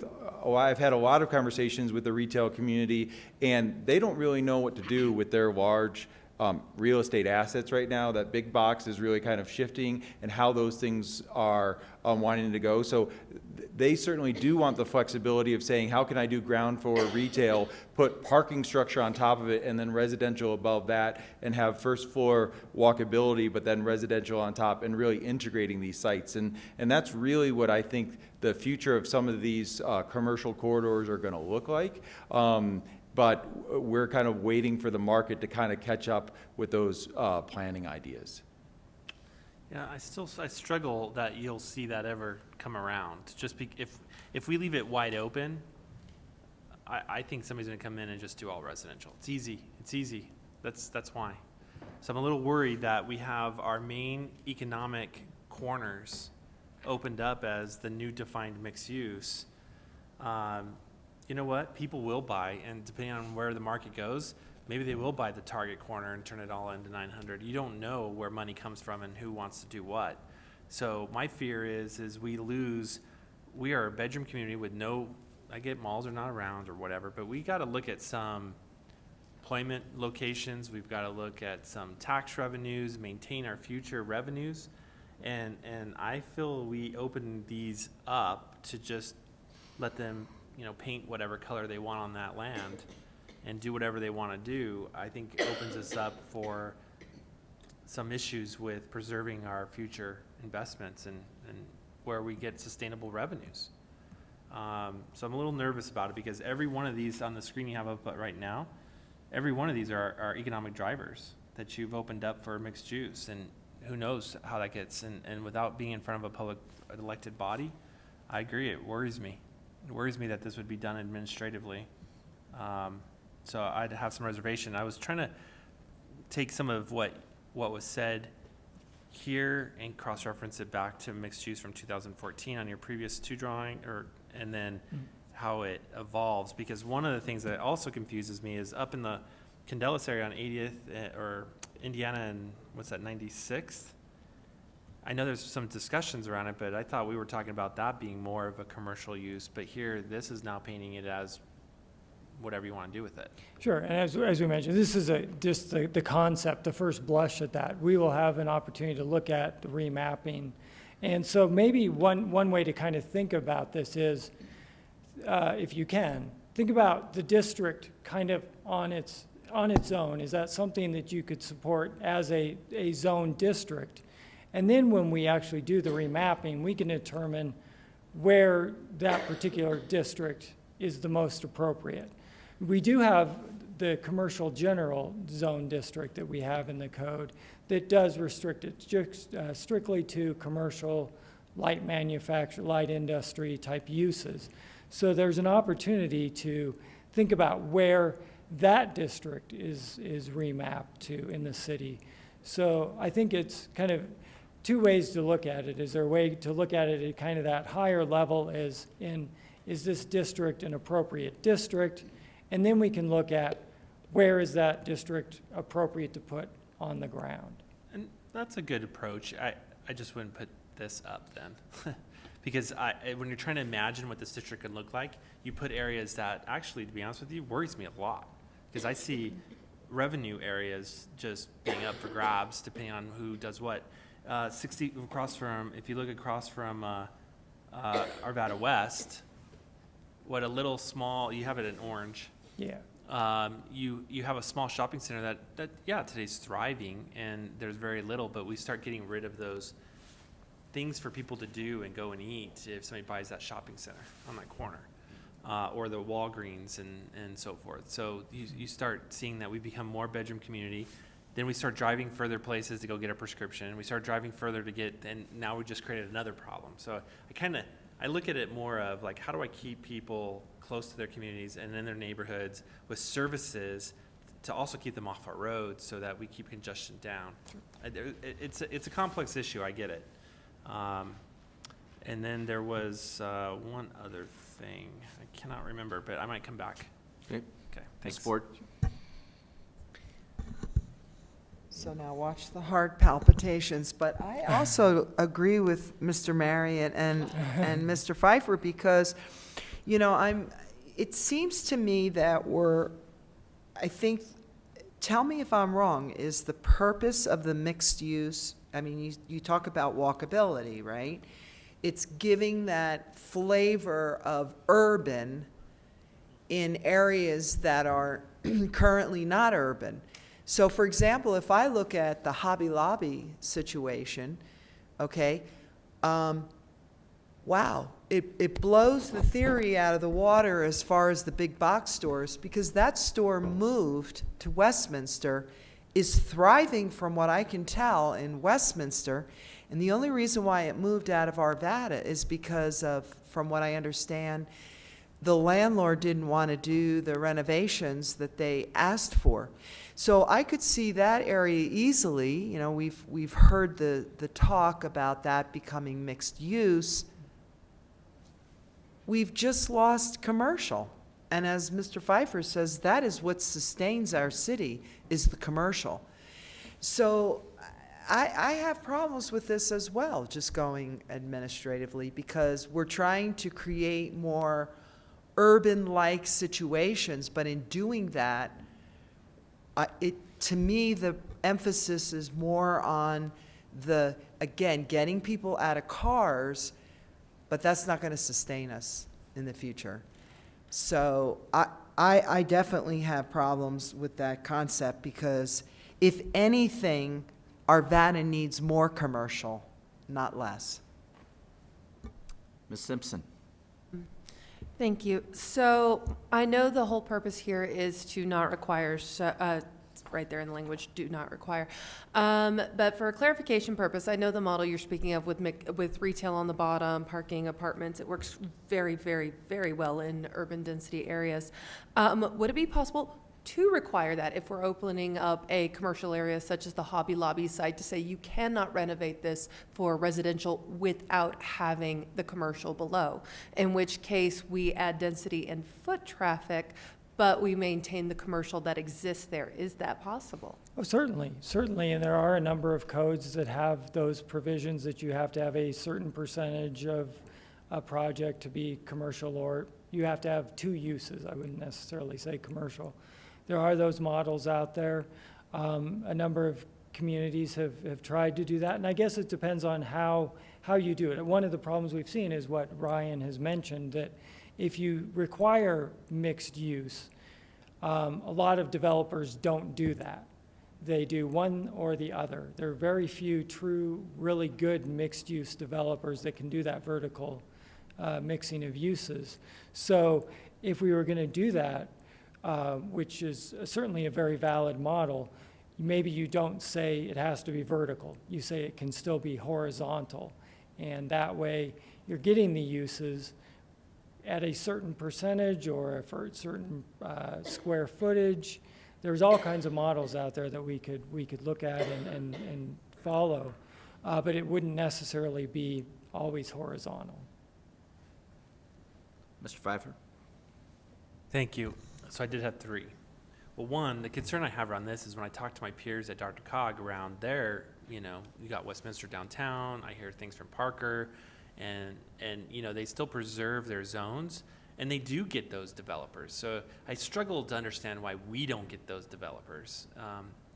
I've had a lot of conversations with the retail community, and they don't really know what to do with their large real estate assets right now. That big box is really kind of shifting and how those things are wanting to go. So they certainly do want the flexibility of saying, how can I do ground floor retail, put parking structure on top of it, and then residential above that, and have first floor walkability, but then residential on top, and really integrating these sites. And that's really what I think the future of some of these commercial corridors are going to look like. But we're kind of waiting for the market to kind of catch up with those planning ideas. Yeah, I struggle that you'll see that ever come around. Just if we leave it wide open, I think somebody's gonna come in and just do all residential. It's easy. That's why. So I'm a little worried that we have our main economic corners opened up as the new defined mixed use. You know what? People will buy, and depending on where the market goes, maybe they will buy the Target corner and turn it all into 900. You don't know where money comes from and who wants to do what. So my fear is we are a bedroom community with no, I get malls are not around or whatever, but we got to look at some employment locations. We've got to look at some tax revenues, maintain our future revenues. And I feel we open these up to just let them, paint whatever color they want on that land and do whatever they want to do. I think it opens us up for some issues with preserving our future investments and where we get sustainable revenues. So I'm a little nervous about it because every one of these on the screen you have up right now, every one of these are economic drivers that you've opened up for mixed use, and who knows how that gets. And without being in front of a public elected body, I agree, it worries me. It worries me that this would be done administratively. So I'd have some reservation. I was trying to take some of what was said here and cross-reference it back to mixed use from 2014 on your previous two drawing, and then how it evolves. Because one of the things that also confuses me is up in the Candelas area on 80th or Indiana and what's that, 96th? I know there's some discussions around it, but I thought we were talking about that being more of a commercial use. But here, this is now painting it as whatever you want to do with it. Sure, and as we mentioned, this is just the concept, the first blush at that. We will have an opportunity to look at the remapping. And so maybe one way to kind of think about this is, if you can, think about the district kind of on its own. Is that something that you could support as a zone district? And then when we actually do the remapping, we can determine where that particular district is the most appropriate. We do have the commercial general zone district that we have in the code that does restrict it strictly to commercial, light manufacture, light industry type uses. So there's an opportunity to think about where that district is remapped to in the city. So I think it's kind of two ways to look at it. Is there a way to look at it at kind of that higher level is this district an appropriate district? And then we can look at where is that district appropriate to put on the ground. And that's a good approach. I just wouldn't put this up then. Because when you're trying to imagine what this district could look like, you put areas that actually, to be honest with you, worries me a lot. Because I see revenue areas just being up for grabs depending on who does what. 60 across from, if you look across from Arvada West, what a little small, you have it in orange. Yeah. You have a small shopping center that yeah, today's thriving and there's very little, but we start getting rid of those things for people to do and go and eat if somebody buys that shopping center on that corner. Or the Walgreens and so forth. So you start seeing that we become more bedroom community. Then we start driving further places to go get a prescription. We start driving further to get, and now we just created another problem. So I look at it more of like, how do I keep people close to their communities and in their neighborhoods with services to also keep them off our roads so that we keep congestion down. It's a complex issue, I get it. And then there was one other thing. I cannot remember, but I might come back. Okay. Okay, thanks. Sport. So now watch the heart palpitations, but I also agree with Mr. Marriott and Mr. Pfeiffer because, it seems to me that I think tell me if I'm wrong, is the purpose of the mixed use, I mean, you talk about walkability, right? It's giving that flavor of urban in areas that are currently not urban. So for example, if I look at the Hobby Lobby situation, okay, wow, it blows the theory out of the water as far as the big box stores, because that store moved to Westminster, is thriving from what I can tell in Westminster, and the only reason why it moved out of Arvada is because of, from what I understand, the landlord didn't want to do the renovations that they asked for. So I could see that area easily, you know, we've heard the talk about that becoming mixed use. We've just lost commercial. And as Mr. Pfeiffer says, that is what sustains our city, is the commercial. So I have problems with this as well, just going administratively, because we're trying to create more urban-like situations, but in doing that, to me, the emphasis is more on again, getting people out of cars, but that's not going to sustain us in the future. So I definitely have problems with that concept, because if anything, Arvada needs more commercial, not less. Ms. Simpson? Thank you. So I know the whole purpose here is to not require, right there in the language, do not require. But for a clarification purpose, I know the model you're speaking of with retail on the bottom, parking, apartments, it works very, very, very well in urban density areas. Would it be possible to require that if we're opening up a commercial area such as the Hobby Lobby site, to say you cannot renovate this for residential without having the commercial below, in which case we add density and foot traffic, but we maintain the commercial that exists there? Is that possible? Oh, certainly, certainly, and there are a number of codes that have those provisions that you have to have a certain percentage of a project to be commercial, or you have to have two uses. I wouldn't necessarily say commercial. There are those models out there. A number of communities have tried to do that, and I guess it depends on how you do it. One of the problems we've seen is what Ryan has mentioned, that if you require mixed use, a lot of developers don't do that. They do one or the other. There are very few true, really good mixed-use developers that can do that vertical mixing of uses. So if we were going to do that, which is certainly a very valid model, maybe you don't say it has to be vertical. You say it can still be horizontal. And that way you're getting the uses at a certain percentage or for a certain square footage. There's all kinds of models out there that we could look at and follow, but it wouldn't necessarily be always horizontal. Mr. Pfeiffer? Thank you. So I did have three. Well, one, the concern I have around this is when I talk to my peers at Dr. Cog around there, you know, you got Westminster downtown, I hear things from Parker, and you know, they still preserve their zones, and they do get those developers. So I struggle to understand why we don't get those developers.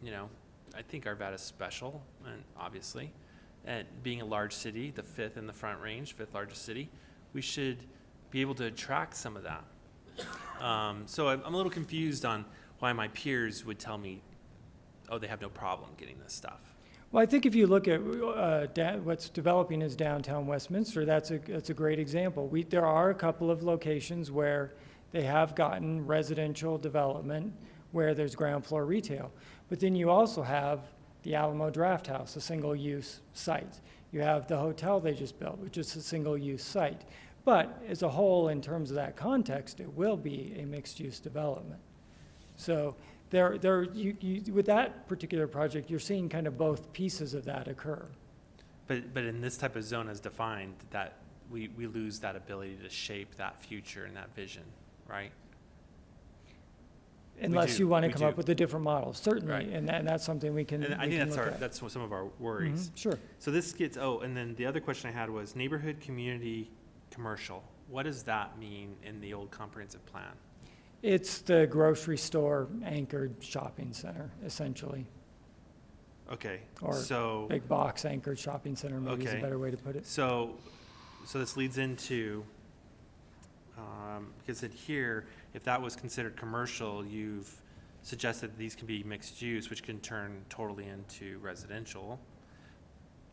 You know, I think Arvada's special, and obviously, and being a large city, the fifth in the Front Range, fifth largest city, we should be able to attract some of that. So I'm a little confused on why my peers would tell me, oh, they have no problem getting this stuff. Well, I think if you look at what's developing as downtown Westminster, that's a great example. There are a couple of locations where they have gotten residential development where there's ground floor retail. But then you also have the Alamo Draft House, a single-use site. You have the hotel they just built, which is a single-use site. But as a whole, in terms of that context, it will be a mixed-use development. So with that particular project, you're seeing kind of both pieces of that occur. But in this type of zone as defined, that we lose that ability to shape that future and that vision, right? Unless you want to come up with a different model, certainly, right. and that's something we can. And I think that's some of our worries. Mm-hmm. Sure. So this gets and then the other question I had was neighborhood, community, commercial. What does that mean in the old comprehensive plan? It's the grocery store anchored shopping center, essentially, Okay, or so, big box anchored shopping center, maybe is a Okay. better way to put it. so this leads into, because in here, if that was considered commercial, you've suggested these can be mixed use, which can turn totally into residential.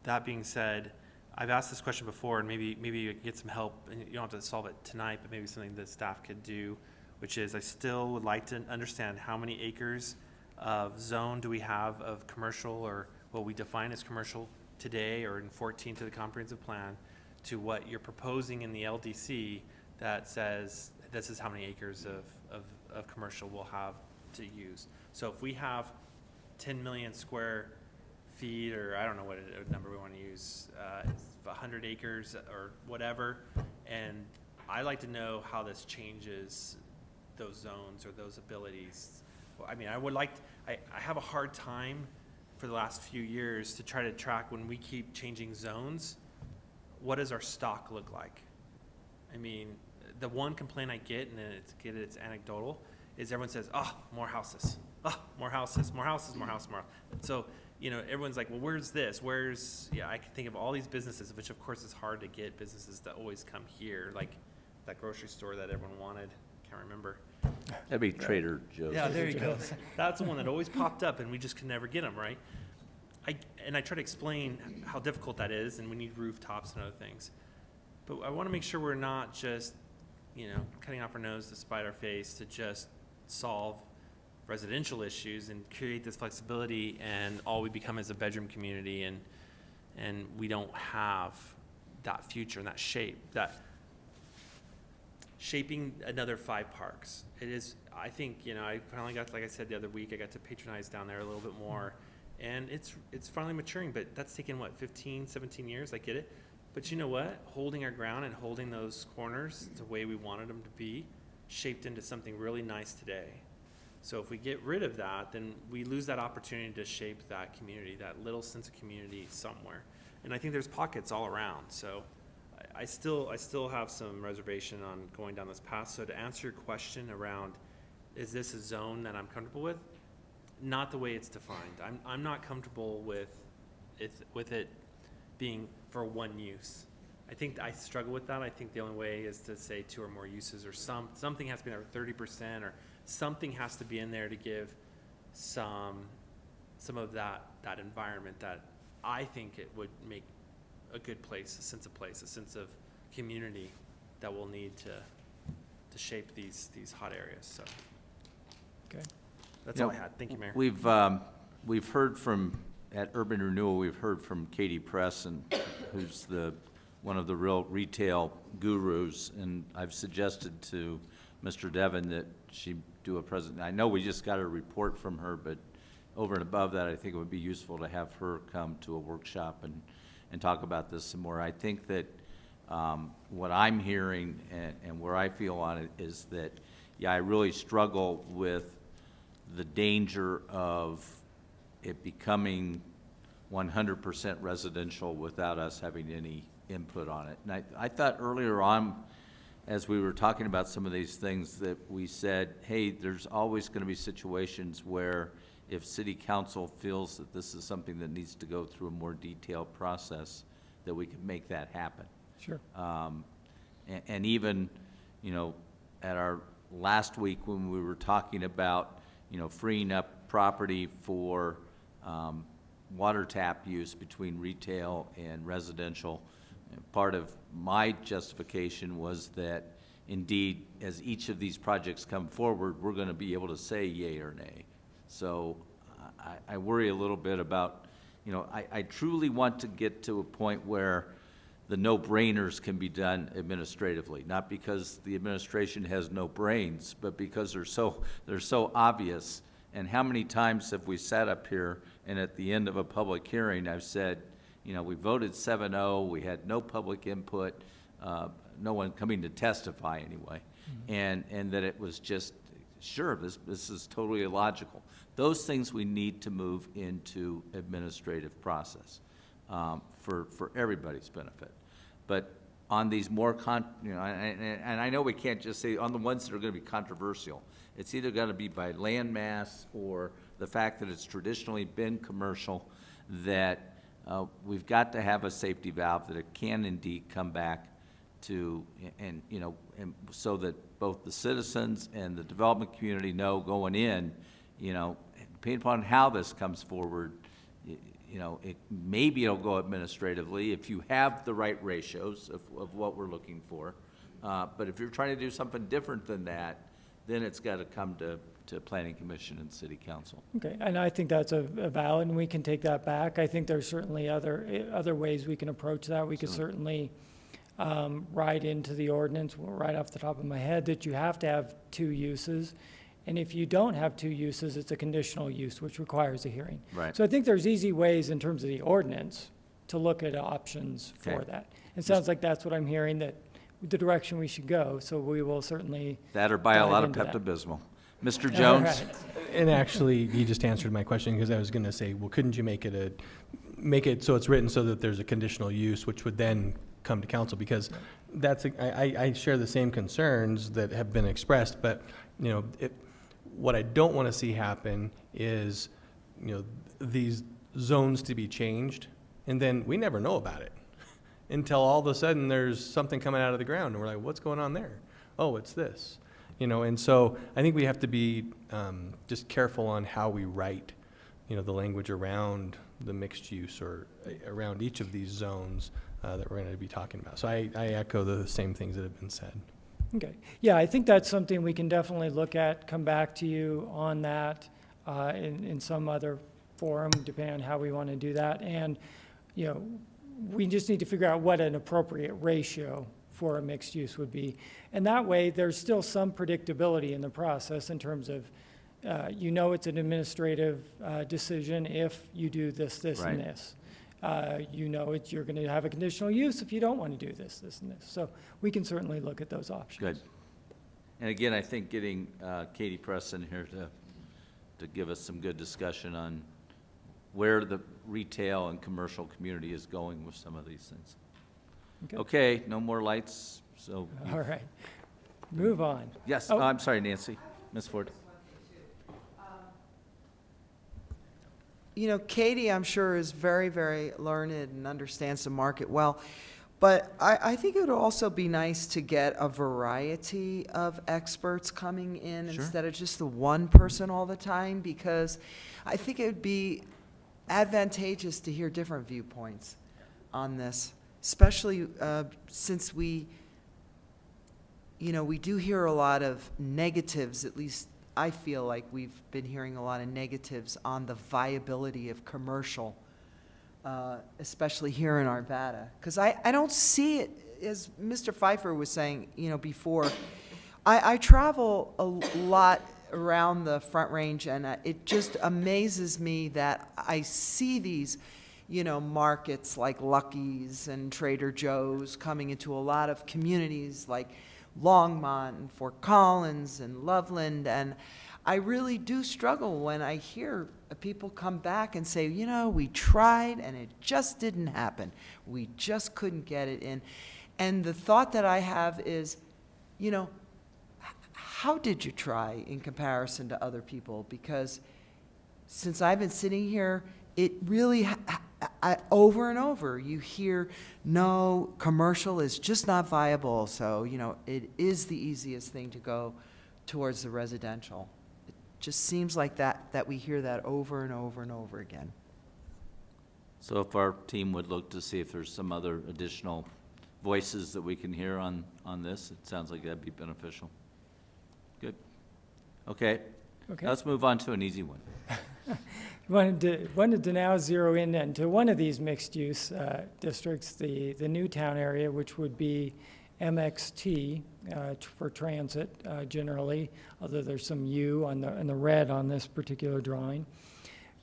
That being said, I've asked this question before, and maybe you can get some help, and you don't have to solve it tonight, but maybe something that staff could do, which is I still would like to understand how many acres of zone do we have of commercial, or what we define as commercial today, or in 14 to the comprehensive plan, to what you're proposing in the LDC that says this is how many acres of commercial we'll have to use. So if we have 10 million square feet, or I don't know what number we want to use, 100 acres or whatever, and I'd like to know how this changes those zones or those abilities. Well, I mean, I have a hard time for the last few years to try to track when we keep changing zones, what does our stock look like? I mean, the one complaint I get, and it's anecdotal, is everyone says, oh, more houses, oh, more houses, more houses, more houses, more. So, you know, everyone's like, well, where's this? Yeah, I can think of all these businesses, which of course is hard to get businesses to always come here, like that grocery store that everyone wanted, can't remember. That'd be Trader Joe's. Yeah, there you go. That's the one that always popped up, and we just could never get them, right? I try to explain how difficult that is, and we need rooftops and other things. But I want to make sure we're not just, you know, cutting off our nose to spite our face to just solve residential issues and create this flexibility, and all we become is a bedroom community, and we don't have that future and that shape, that shaping another 5 parks. It is, I think, you know, I finally got, like I said the other week, I got to patronize down there a little bit more, and it's finally maturing, but that's taken, what, 15, 17 years? I get it. But you know what? Holding our ground and holding those corners the way we wanted them to be shaped into something really nice today. So if we get rid of that, then we lose that opportunity to shape that community, that little sense of community somewhere. And I think there's pockets all around. So I still have some reservation on going down this path. So to answer your question around, is this a zone that I'm comfortable with? Not the way it's defined. I'm not comfortable with it being for one use. I think I struggle with that. I think the only way is to say 2 or more uses, or something has to be there, 30%, or something has to be in there to give some of that environment that I think it would make a good place, a sense of community that we'll need to shape these hot areas. So Okay. that's all I had. Thank you, Mayor. We've heard from, at Urban Renewal, we've heard from Katie Presson, who's one of the real retail gurus, and I've suggested to Mr. Devon that she do a present. I know we just got a report from her, but over and above that, I think it would be useful to have her come to a workshop and talk about this some more. I think that what I'm hearing and where I feel on it is that, yeah, I really struggle with the danger of it becoming 100% residential without us having any input on it. And I thought earlier on, as we were talking about some of these things, that we said, hey, there's always going to be situations where if city council feels that this is something that needs to go through a more detailed process, that we could make that happen. Sure. And even, you know, at our last week when we were talking about, you know, freeing up property for water tap use between retail and residential, part of my justification was that indeed, as each of these projects come forward, we're going to be able to say yay or nay. So I worry a little bit about, you know, I truly want to get to a point where the no-brainers can be done administratively, not because the administration has no brains, but because they're so obvious. And how many times have we sat up here and at the end of a public hearing, I've said, you know, we voted 7-0, we had no public input, no one coming to testify anyway, and that it was just, sure, this is totally illogical. Those things we need to move into administrative process for everybody's benefit. But on these more, you know, and I know we can't just say on the ones that are going to be controversial, It's either gonna be by land mass or the fact that it's traditionally been commercial, that we've got to have a safety valve that it can indeed come back to, and, you know, and so that both the citizens and the development community know going in, you know, depending upon how this comes forward, you know, maybe it'll go administratively if you have the right ratios of what we're looking for. But if you're trying to do something different than that, then it's got to come to Planning Commission and City Council. Okay, and I think that's a valid, and we can take that back. I think there's certainly other ways we can approach that. We could certainly write into the ordinance, right off the top of my head, that you have to have 2 uses. And if you don't have 2 uses, it's a conditional use, which requires a hearing. Right. So I think there's easy ways in terms of the ordinance to look at options for Okay. that. It sounds like that's what I'm hearing, that the direction we should go, so we will certainly. That or buy a dive lot of into that. Pepto-Bismol. Mr. All Jones? right. And actually, you just answered my question, because I was gonna say, well, couldn't you make it so it's written so that there's a conditional use, which would then come to council? Because I share the same concerns that have been expressed, but, you know, what I don't want to see happen is, you know, these zones to be changed, and then we never know about it until all of a sudden there's something coming out of the ground, and we're like, what's going on there? Oh, it's this. You know, and so I think we have to be just careful on how we write, you know, the language around the mixed use or around each of these zones that we're going to be talking about. So I echo the same things that have been said. Okay, yeah, I think that's something we can definitely look at, come back to you on that in some other forum, depending on how we want to do that. And, you know, we just need to figure out what an appropriate ratio for a mixed use would be. And that way, there's still some predictability in the process in terms of, you know, it's an administrative decision if you do this, this, and Right. this. You know, you're going to have a conditional use if you don't want to do this, this, and this. So we can certainly look at those options. Good. And again, I think getting Katie Preston here to give us some good discussion on where the retail and commercial community is going with some of these things. Okay, no more lights, so. All right, move on. Yes, Oh. I'm sorry, Nancy. Ms. Ford. You know, Katie, I'm sure, is very, very learned and understands the market well. But I think it would also be nice to get a variety of experts coming in Sure. instead of just the one person all the time, because I think it would be advantageous to hear different viewpoints on this, especially since we do hear a lot of negatives, at least I feel like we've been hearing a lot of negatives on the viability of commercial, especially here in Arvada. Because I don't see it, as Mr. Pfeiffer was saying, you know, before. I travel a lot around the Front Range, and it just amazes me that I see these, you know, markets like Lucky's and Trader Joe's coming into a lot of communities like Longmont and Fort Collins and Loveland, and I really do struggle when I hear people come back and say, you know, we tried and it just didn't happen. We just couldn't get it in. And the thought that I have is, you know, how did you try in comparison to other people? Because since I've been sitting here, it really, over and over, you hear, no, commercial is just not viable. So, you know, it is the easiest thing to go towards the residential. It just seems like that we hear that over and over and over again. So if our team would look to see if there's some other additional voices that we can hear on this, it sounds like that'd be beneficial. Good. Okay. Okay. Let's move on to an easy one. Wanted to now zero in into one of these mixed-use districts, the Newtown area, which would be MXT for transit generally, although there's some U on the red on this particular drawing.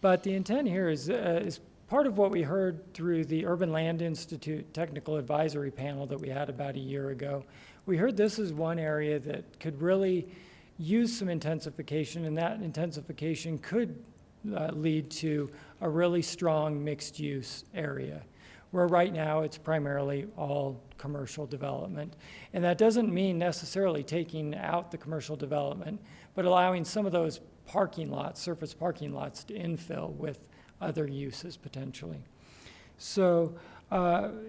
But the intent here is part of what we heard through the Urban Land Institute Technical Advisory Panel that we had about a year ago. We heard this is one area that could really use some intensification, and that intensification could lead to a really strong mixed-use area. where right now it's primarily all commercial development. And that doesn't mean necessarily taking out the commercial development, but allowing some of those parking lots, surface parking lots, to infill with other uses potentially. So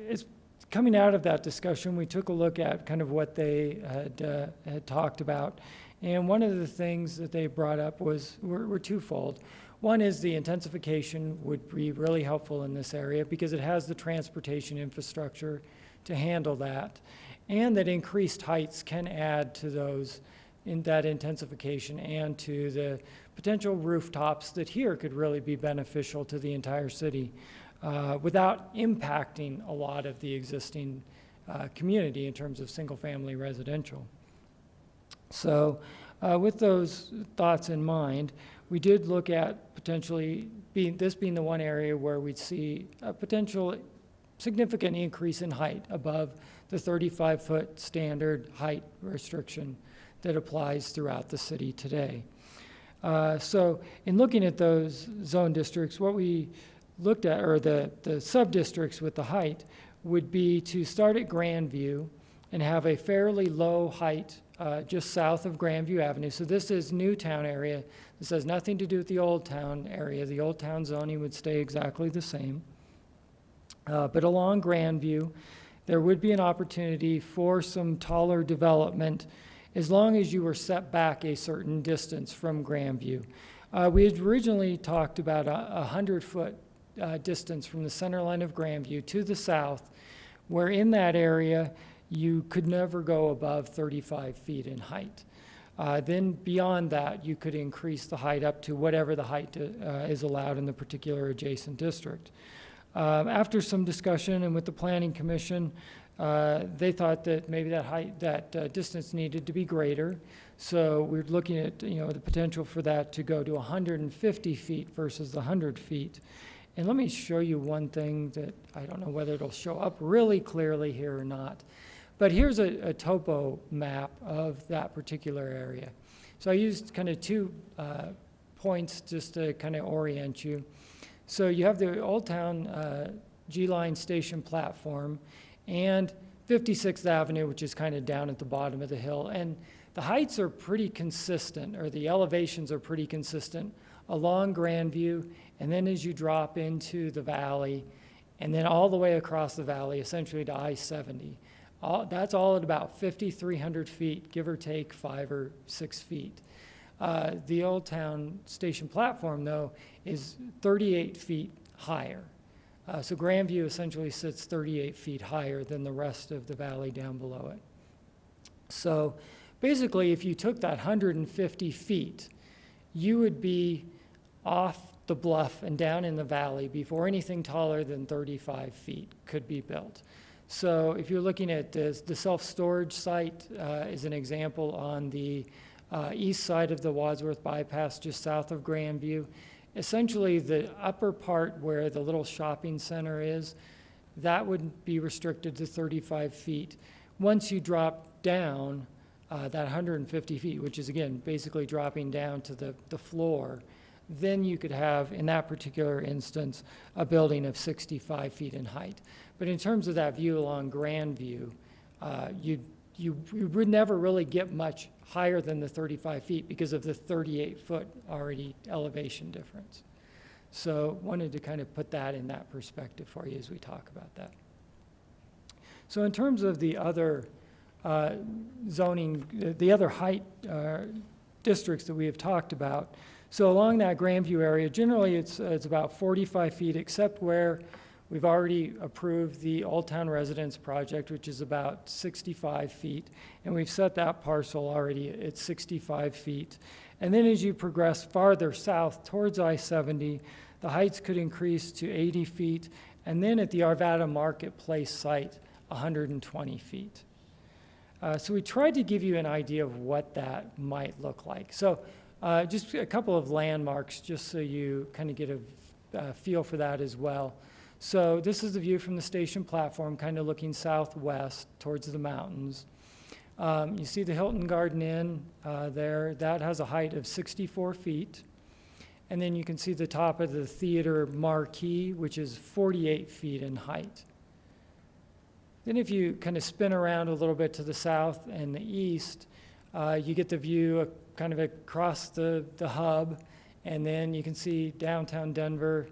it's coming out of that discussion, we took a look at kind of what they had talked about. And one of the things that they brought up were twofold. One is the intensification would be really helpful in this area because it has the transportation infrastructure to handle that, and that increased heights can add to those in that intensification and to the potential rooftops that here could really be beneficial to the entire city without impacting a lot of the existing community in terms of single-family residential. So with those thoughts in mind, we did look at potentially this being the one area where we'd see a potential significant increase in height above the 35-foot standard height restriction that applies throughout the city today. So in looking at those zone districts, what we looked at, or the sub-districts with the height, would be to start at Grandview and have a fairly low height just south of Grandview Avenue. So this is Newtown area. This has nothing to do with the Old Town area. The Old Town zoning would stay exactly the same. But along Grandview, there would be an opportunity for some taller development as long as you were set back a certain distance from Grandview. We had originally talked about a 100-foot distance from the center line of Grandview to the south, where in that area you could never go above 35 feet in height. Then beyond that, you could increase the height up to whatever the height is allowed in the particular adjacent district. After some discussion and with the Planning Commission, they thought that maybe that distance needed to be greater. So we're looking at the potential for that to go to 150 feet versus the 100 feet. And let me show you one thing that I don't know whether it'll show up really clearly here or not. But here's a topo map of that particular area. So I used kind of two points just to kind of orient you. So you have the Old Town G-Line station platform and 56th Avenue, which is kind of down at the bottom of the hill. And the heights are pretty consistent, or the elevations are pretty consistent along Grandview, and then as you drop into the valley, and then all the way across the valley, essentially to I-70. That's all at about 5,300 feet, give or take 5 or 6 feet. The Old Town station platform, though, is 38 feet higher. So Grandview essentially sits 38 feet higher than the rest of the valley down below it. So basically, if you took that 150 feet, you would be off the bluff and down in the valley before anything taller than 35 feet could be built. So if you're looking at the self-storage site is an example on the east side of the Wadsworth bypass, just south of Grandview. Essentially, the upper part where the little shopping center is, that would be restricted to 35 feet. Once you drop down that 150 feet, which is, again, basically dropping down to the floor, then you could have, in that particular instance, a building of 65 feet in height. But in terms of that view along Grandview, you would never really get much higher than the 35 feet because of the 38-foot already elevation difference. So wanted to kind of put that in that perspective for you as we talk about that. So in terms of the other zoning, the other height districts that we have talked about, so along that Grandview area, generally it's about 45 feet, except where we've already approved the Old Town Residence project, which is about 65 feet, and we've set that parcel already at 65 feet. And then as you progress farther south towards I-70, the heights could increase to 80 feet, and then at the Arvada Marketplace site, 120 feet. So we tried to give you an idea of what that might look like. So just a couple of landmarks, just so you kind of get a feel for that as well. So this is the view from the station platform, kind of looking southwest towards the mountains. You see the Hilton Garden Inn there. That has a height of 64 feet. And then you can see the top of the theater marquee, which is 48 feet in height. Then if you kind of spin around a little bit to the south and the east, you get the view kind of across the hub, and then you can see downtown Denver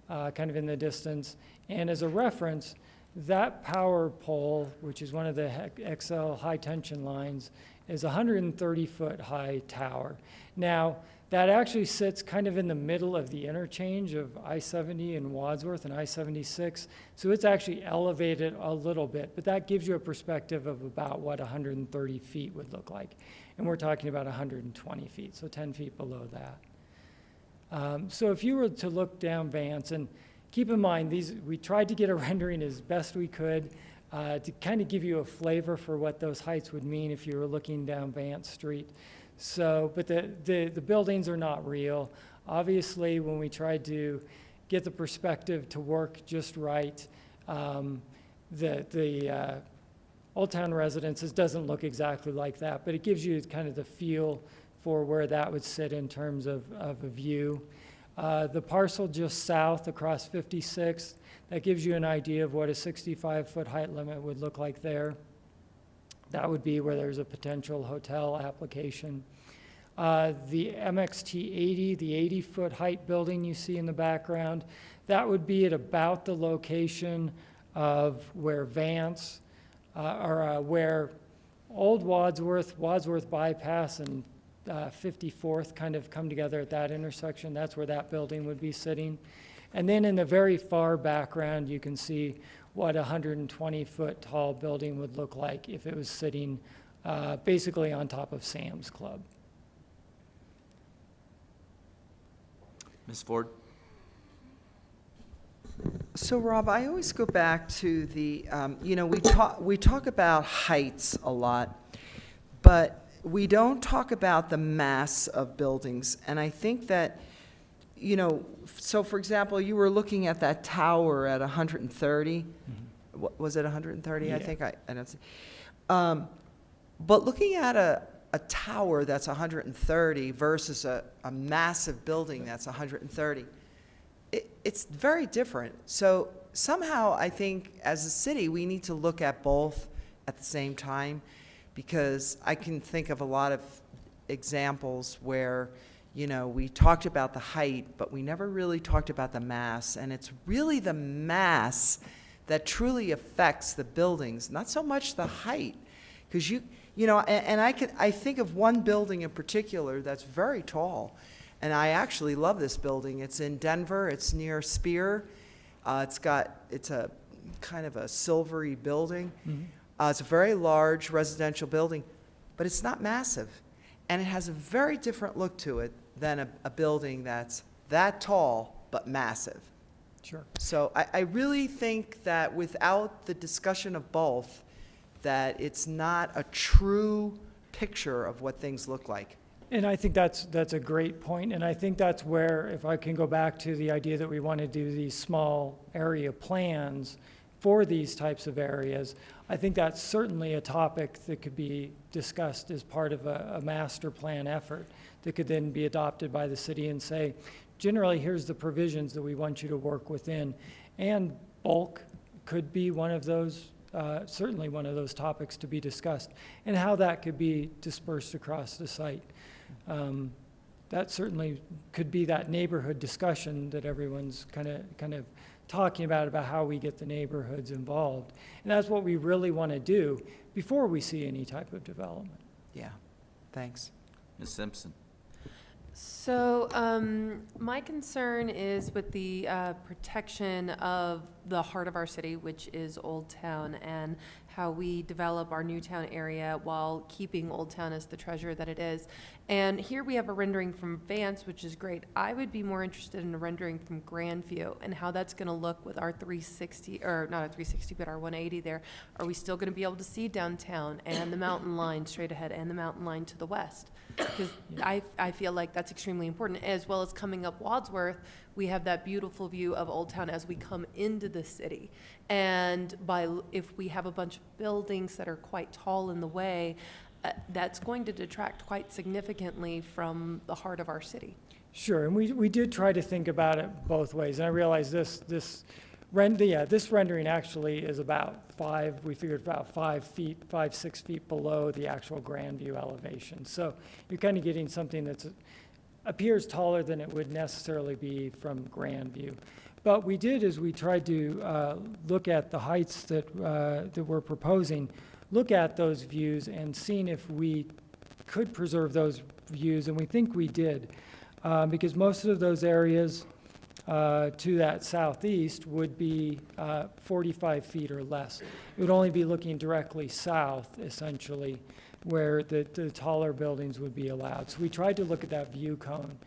kind of in the distance. And as a reference, that power pole, which is one of the XL high tension lines, is a 130-foot high tower. Now, that actually sits kind of in the middle of the interchange of I-70 and Wadsworth and I-76, so it's actually elevated a little bit, but that gives you a perspective of about what 130 feet would look like. And we're talking about 120 feet, so 10 feet below that. So if you were to look down Vance, and keep in mind, we tried to get a rendering as best we could to kind of give you a flavor for what those heights would mean if you were looking down Vance Street. So, but the buildings are not real. Obviously, when we tried to get the perspective to work just right, the Old Town Residences doesn't look exactly like that, but it gives you kind of the feel for where that would sit in terms of a view. The parcel just south across 56th, that gives you an idea of what a 65-foot height limit would look like there. That would be where there's a potential hotel application. The MXT 80, the 80-foot height building you see in the background, that would be at about the location of where Vance, where Old Wadsworth Bypass, and 54th kind of come together at that intersection. That's where that building would be sitting. And then in the very far background, you can see what a 120-foot tall building would look like if it was sitting basically on top of Sam's Club. Ms. Ford? So Rob, I always go back to the, we talk about heights a lot, but we don't talk about the mass of buildings. And I think that, so for example, you were looking at that tower at 130. Mm-hmm. Was it 130? Yeah. I think I don't see. But looking at a tower that's 130 versus a massive building that's 130, it's very different. So somehow I think as a city we need to look at both at the same time, because I can think of a lot of examples where we talked about the height, but we never really talked about the mass, and it's really the mass that truly affects the buildings, not so much the height, because I think of one building in particular that's very tall, and I actually love this building. It's in Denver. It's near Spear. It's a kind of a silvery building. Mm-hmm. It's a very large residential building, but it's not massive, and it has a very different look to it than a building that's that tall but massive. Sure. So I really think that without the discussion of both, that it's not a true picture of what things look like. And I think that's a great point, and I think that's where, if I can go back to the idea that we want to do these small area plans for these types of areas, I think that's certainly a topic that could be discussed as part of a master plan effort that could then be adopted by the city and say, generally, here's the provisions that we want you to work within. And bulk could be one of those, certainly one of those topics to be discussed, and how that could be dispersed across the site. That certainly could be that neighborhood discussion that everyone's kind of talking about how we get the neighborhoods involved. And that's what we really want to do before we see any type of development. Yeah, thanks. Ms. Simpson? So my concern is with the protection of the heart of our city, which is Old Town, and how we develop our new town area while keeping Old Town as the treasure that it is. And here we have a rendering from Vance, which is great. I would be more interested in a rendering from Grandview and how that's going to look with our 360, or not a 360, but our 180 there. Are we still going to be able to see downtown and the mountain line straight ahead and the mountain line to the west? Because I feel like that's extremely important, as well as coming up Wadsworth, we have that beautiful view of Old Town as we come into the city. And if we have a bunch of buildings that are quite tall in the way, that's going to detract quite significantly from the heart of our city. Sure, and we did try to think about it both ways. And I realize this this rendering actually is about we figured about 6 feet below the actual grand view elevation. So you're kind of getting something that appears taller than it would necessarily be from grand view. But we tried to look at the heights that we're proposing, look at those views and seeing if we could preserve those views, and we think we did, because most of those areas to that southeast would be 45 feet or less. It would only be looking directly south, essentially, where the taller buildings would be allowed. So we tried to look at that view cone.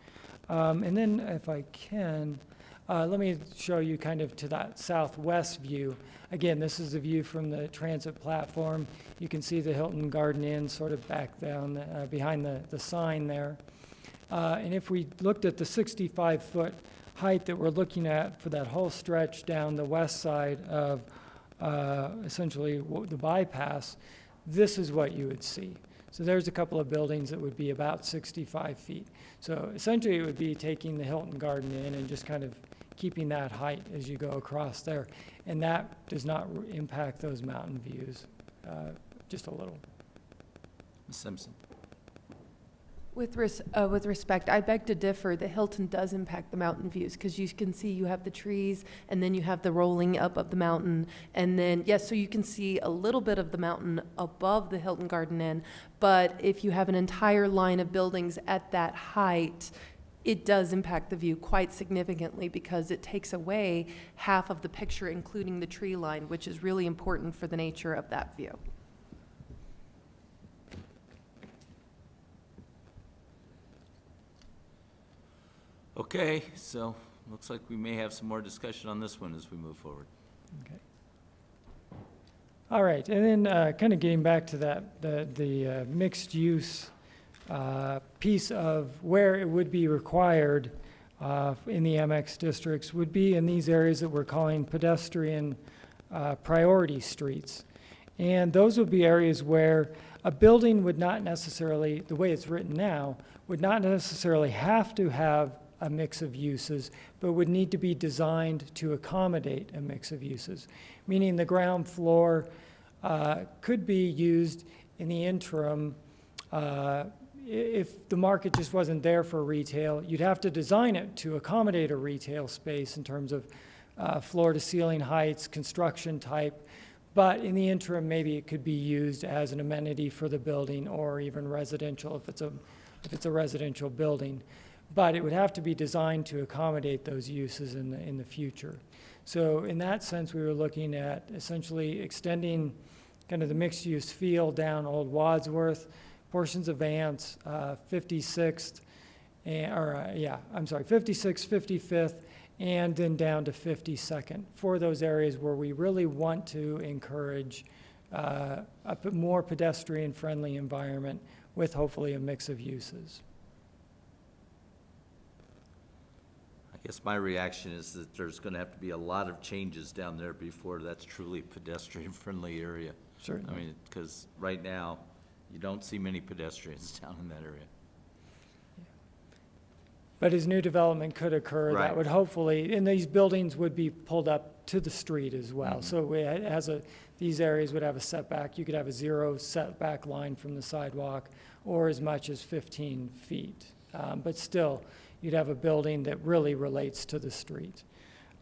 And then if I can, let me show you kind of to that southwest view. Again, this is the view from the transit platform. You can see the Hilton Garden Inn sort of back down behind the sign there. And if we looked at the 65-foot height that we're looking at for that whole stretch down the west side of essentially the bypass, this is what you would see. So there's a couple of buildings that would be about 65 feet. So essentially it would be taking the Hilton Garden Inn and just kind of keeping that height as you go across there. And that does not impact those mountain views, just a little. Ms. Simpson? With respect, I beg to differ. The Hilton does impact the mountain views, because you can see you have the trees, and then you have the rolling up of the mountain, and then, yes, so you can see a little bit of the mountain above the Hilton Garden Inn, but if you have an entire line of buildings at that height, it does impact the view quite significantly, because it takes away half of the picture, including the tree line, which is really important for the nature of that view. Okay, so looks like we may have some more discussion on this one as we move forward. Okay. All right, and then kind of getting back to that, the mixed use piece of where it would be required in the MX districts would be in these areas that we're calling pedestrian priority streets. And those would be areas where a building would not necessarily, the way it's written now, would not necessarily have to have a mix of uses, but would need to be designed to accommodate a mix of uses, meaning the ground floor could be used in the interim. If the market just wasn't there for retail, you'd have to design it to accommodate a retail space in terms of floor-to-ceiling heights, construction type, but in the interim, maybe it could be used as an amenity for the building, or even residential if it's a residential building. But it would have to be designed to accommodate those uses in the future. So in that sense, we were looking at essentially extending kind of the mixed-use feel down Old Wadsworth, portions of Vance, 56th, 56th, 55th, and then down to 52nd for those areas where we really want to encourage a more pedestrian-friendly environment with hopefully a mix of uses. I guess my reaction is that there's going to have to be a lot of changes down there before that's truly pedestrian-friendly area. Certainly. I mean, because right now, you don't see many pedestrians down in that area. But as new development could occur, Right. that would hopefully, and these buildings would be pulled up to the street as well. Mhm. So it has these areas would have a setback. You could have a 0 setback line from the sidewalk, or as much as 15 feet. But still, you'd have a building that really relates to the street.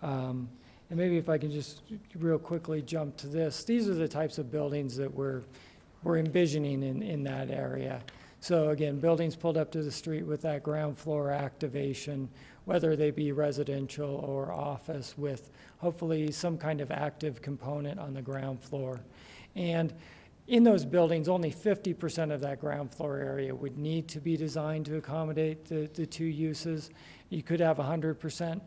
And maybe if I can just real quickly jump to this. These are the types of buildings that we're envisioning in that area. So again, buildings pulled up to the street with that ground floor activation, whether they be residential or office, with hopefully some kind of active component on the ground floor. And in those buildings, only 50% of that ground floor area would need to be designed to accommodate the two uses. You could have 100%,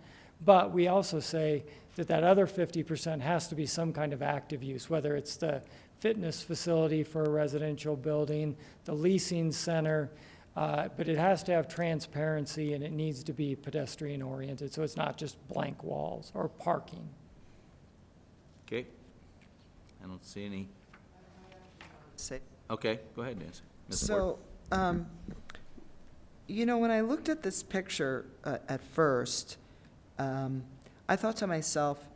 but we also say that that other 50% has to be some kind of active use, whether it's the fitness facility for a residential building, the leasing center, but it has to have transparency and it needs to be pedestrian oriented, so it's not just blank walls or parking. Okay? I don't see any. Say- Okay, go ahead, Nancy. Ms. Ward. So, you know, when I looked at this picture at first, I thought to myself,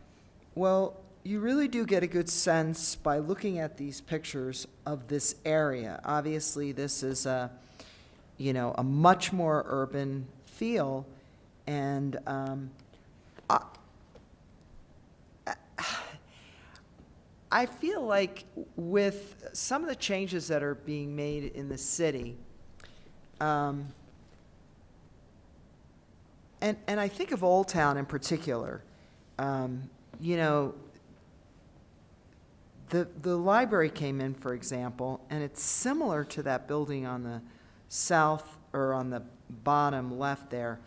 Well, you really do get a good sense by looking at these pictures of this area. Obviously, this is a, a much more urban feel, and I feel like with some of the changes that are being made in the city, and I think of Old Town in particular, the library came in, for example, and it's similar to that building on the south, or on the bottom left there,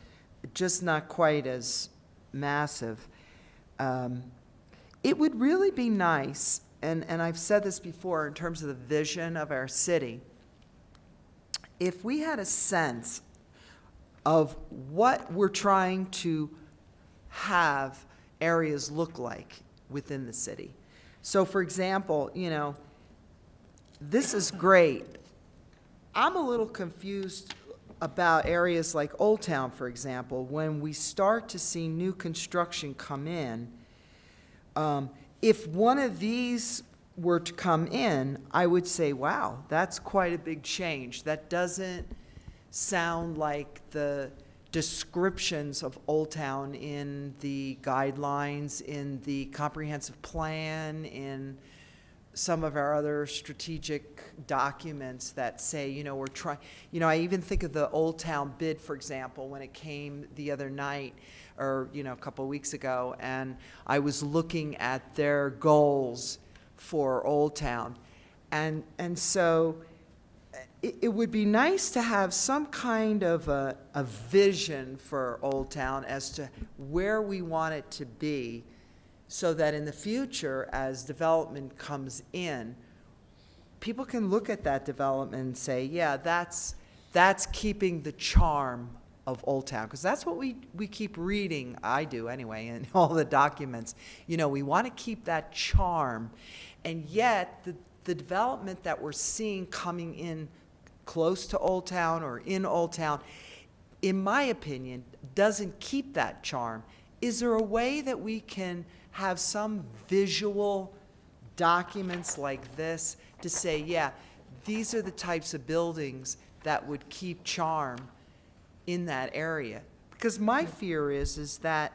just not quite as massive. It would really be nice, and I've said this before in terms of the vision of our city, if we had a sense of what we're trying to have areas look like within the city. So for example, this is great. I'm a little confused about areas like Old Town, for example, when we start to see new construction come in. If one of these were to come in, I would say, wow, that's quite a big change. That doesn't sound like the descriptions of Old Town in the guidelines, in the comprehensive plan, in some of our other strategic documents that say, we're trying, I even think of the Old Town bid, for example, when it came the other night, or, a couple of weeks ago, and I was looking at their goals for Old Town. And so it would be nice to have some kind of a vision for Old Town as to where we want it to be, so that in the future, as development comes in, people can look at that development and say, yeah, that's keeping the charm of Old Town. Because that's what we keep reading, I do anyway, in all the documents. We want to keep that charm. And yet, the development that we're seeing coming in close to Old Town or in Old Town, in my opinion, doesn't keep that charm. Is there a way that we can have some visual documents like this to say, yeah, these are the types of buildings that would keep charm in that area? Because my fear is that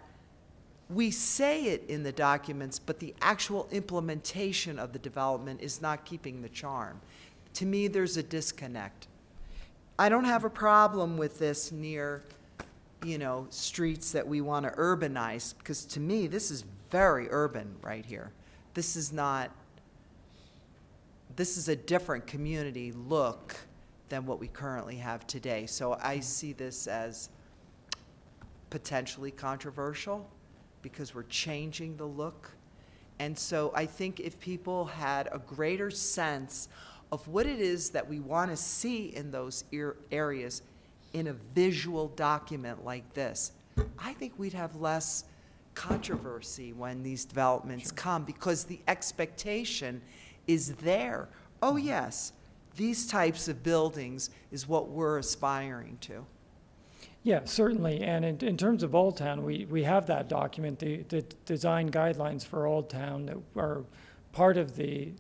we say it in the documents, but the actual implementation of the development is not keeping the charm. To me, there's a disconnect. I don't have a problem with this near, streets that we want to urbanize, because to me, this is very urban right here. This is a different community look than what we currently have today. So I see this as potentially controversial because we're changing the look. And so I think if people had a greater sense of what it is that we want to see in those areas in a visual document like this, I think we'd have less controversy when these developments come, because the expectation is there. Oh yes, these types of buildings is what we're aspiring to. Yeah, certainly. And in terms of Old Town, we have that document, the design guidelines for Old Town that are part of the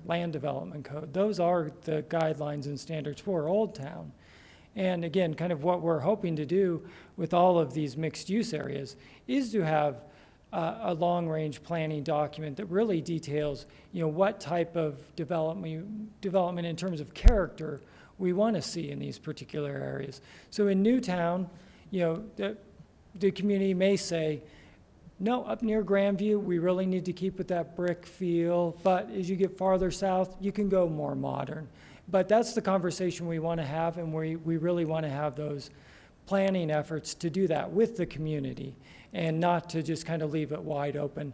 land development code. Those are the guidelines and standards for Old Town. And again, kind of what we're hoping to do with all of these mixed use areas is to have a long-range planning document that really details, what type of development in terms of character we want to see in these particular areas. So in Newtown, the community may say, no, up near Grandview, we really need to keep with that brick feel, but as you get farther south, you can go more modern. But that's the conversation we want to have, and we really want to have those planning efforts to do that with the community and not to just kind of leave it wide open.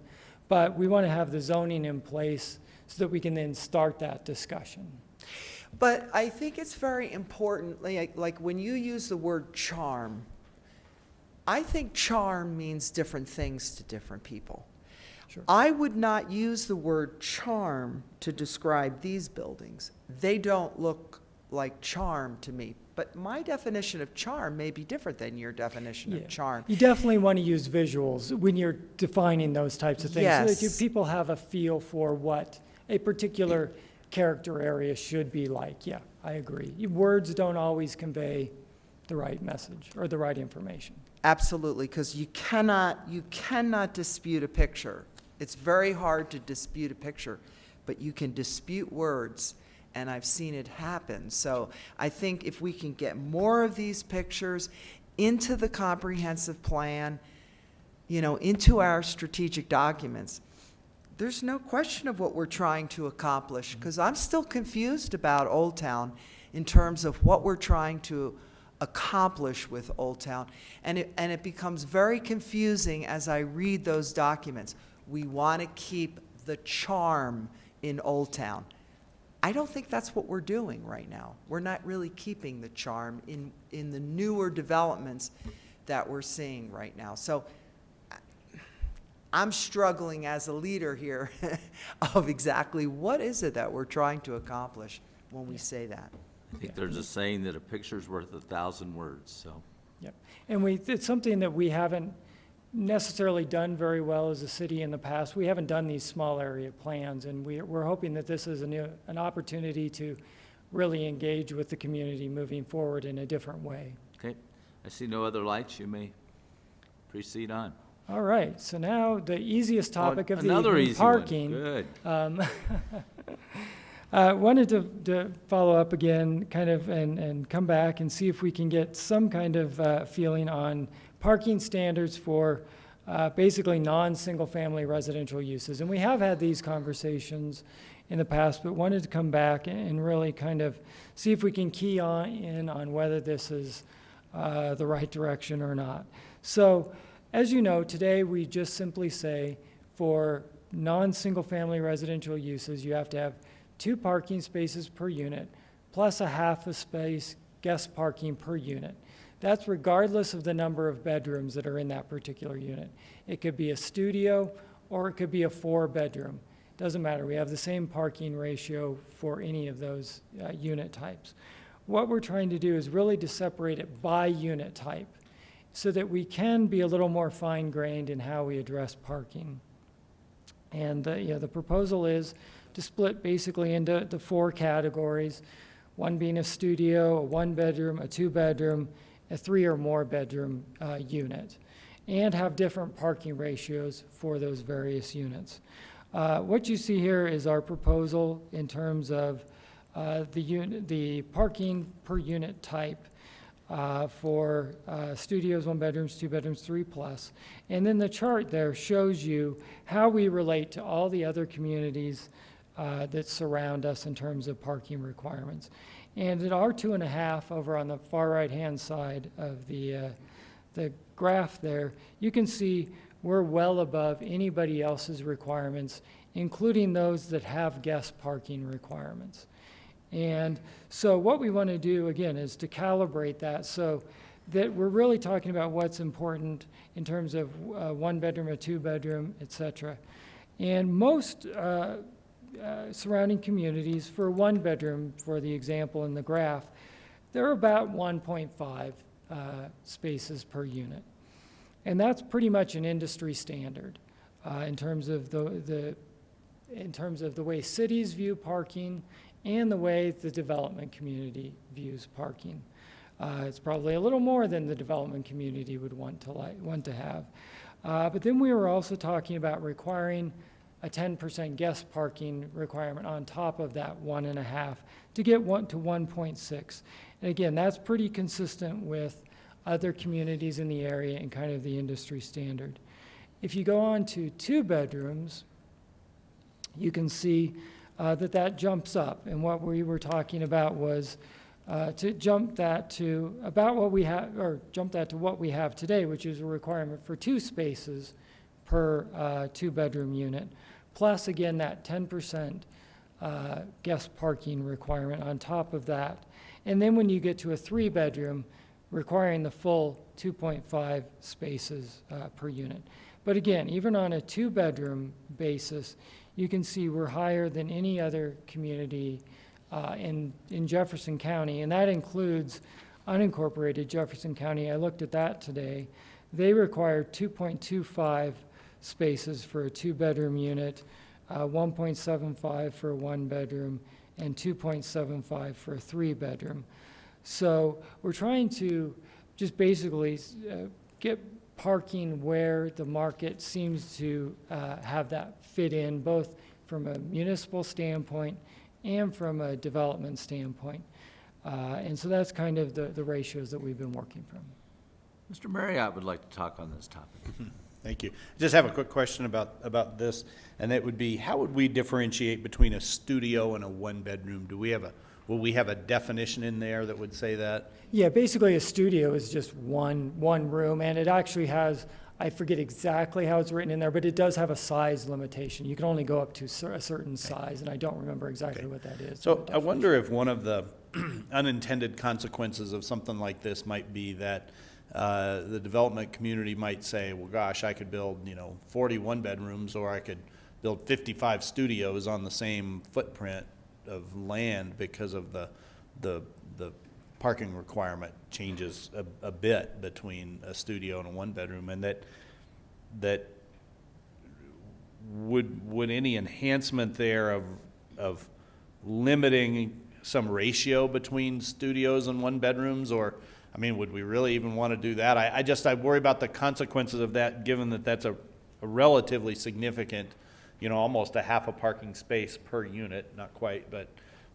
But we want to have the zoning in place so that we can then start that discussion. But I think it's very important, like when you use the word charm, I think charm means different things to different people. Sure. I would not use the word charm to describe these buildings. They don't look like charm to me but my definition of charm may be different than your definition Yeah. of charm. You definitely want to use visuals when you're defining those types of things. So that Yes. people have a feel for what a particular character area should be like. Yeah, I agree. Words don't always convey the right message or the right information. Absolutely, because you cannot dispute a picture. It's very hard to dispute a picture, but you can dispute words, and I've seen it happen. So I think if we can get more of these pictures into the comprehensive plan, into our strategic documents, there's no question of what we're trying to accomplish, because I'm still confused about Old Town in terms of what we're trying to accomplish with Old Town. And it becomes very confusing as I read those documents. We want to keep the charm in Old Town. I don't think that's what we're doing right now. We're not really keeping the charm in the newer developments that we're seeing right now. So I'm struggling as a leader here of exactly what is it that we're trying to accomplish when we say that. I think there's a saying that a picture's worth 1,000 words, so. Yep. And it's something that we haven't necessarily done very well as a city in the past. We haven't done these small area plans, and we're hoping that this is an opportunity to really engage with the community moving forward in a different way. Okay, I see no other lights. You may proceed on. All right, so now the easiest topic of the Another evening, easy one. parking. Good. Wanted to follow up again, kind of, and come back and see if we can get some kind of feeling on parking standards for basically non-single-family residential uses. And we have had these conversations in the past, but wanted to come back and really kind of see if we can key in on whether this is the right direction or not. So, as you know, today we just simply say for non-single-family residential uses, you have to have 2 parking spaces per unit, plus a half a space guest parking per unit. That's regardless of the number of bedrooms that are in that particular unit. It could be a studio or it could be a 4-bedroom. Doesn't matter. We have the same parking ratio for any of those unit types. What we're trying to do is really to separate it by unit type so that we can be a little more fine-grained in how we address parking. And the proposal is to split basically into the 4 categories, one being a studio, a 1-bedroom, a 2-bedroom, a 3 or more bedroom unit, and have different parking ratios for those various units. What you see here is our proposal in terms of the parking per unit type for studios, 1-bedrooms, 2-bedrooms, 3+. And then the chart there shows you how we relate to all the other communities that surround us in terms of parking requirements. And at our 2.5 over on the far right-hand side of the graph there, you can see we're well above anybody else's requirements, including those that have guest parking requirements. And so what we want to do, again, is to calibrate that so that we're really talking about what's important in terms of 1-bedroom, a 2-bedroom, et cetera. And most surrounding communities for 1-bedroom, for the example in the graph, they're about 1.5 spaces per unit. And that's pretty much an industry standard in terms of the way cities view parking and the way the development community views parking. It's probably a little more than the development community would want to have. But then we were also talking about requiring a 10% guest parking requirement on top of that 1.5 to get to 1.6. And again, that's pretty consistent with other communities in the area and kind of the industry standard. If you go on to 2 bedrooms, you can see that jumps up. And what we were talking about was to jump that to about what we have, or jump that to what we have today, which is a requirement for 2 spaces per 2-bedroom unit, plus again that 10% guest parking requirement on top of that. And then when you get to a 3-bedroom, requiring the full 2.5 spaces per unit. But again, even on a 2-bedroom basis, you can see we're higher than any other community in Jefferson County, and that includes unincorporated Jefferson County. I looked at that today. They require 2.25 spaces for a 2-bedroom unit, 1.75 for a 1-bedroom, and 2.75 for a 3-bedroom. So we're trying to just basically get parking where the market seems to have that fit in, both from a municipal standpoint and from a development standpoint. And so that's kind of the ratios that we've been working from. Mr. Marriott would like to talk on this topic. Thank you. Just have a quick question about this, and that would be, how would we differentiate between a studio and a 1-bedroom? Will we have a definition in there that would say that? Yeah, basically a studio is just one room, and it actually has, I forget exactly how it's written in there, but it does have a size limitation. You can only go up to a certain size, and I don't remember exactly what that is. So I wonder if one of the unintended consequences of something like this might be that the development community might say, well, gosh, I could build, 41 bedrooms, or I could build 55 studios on the same footprint of land because of the parking requirement changes a bit between a studio and a 1-bedroom, and that would any enhancement there of limiting some ratio between studios and 1-bedrooms, or would we really even want to do that? I worry about the consequences of that, given that that's a relatively significant, almost a half a parking space per unit, not quite, but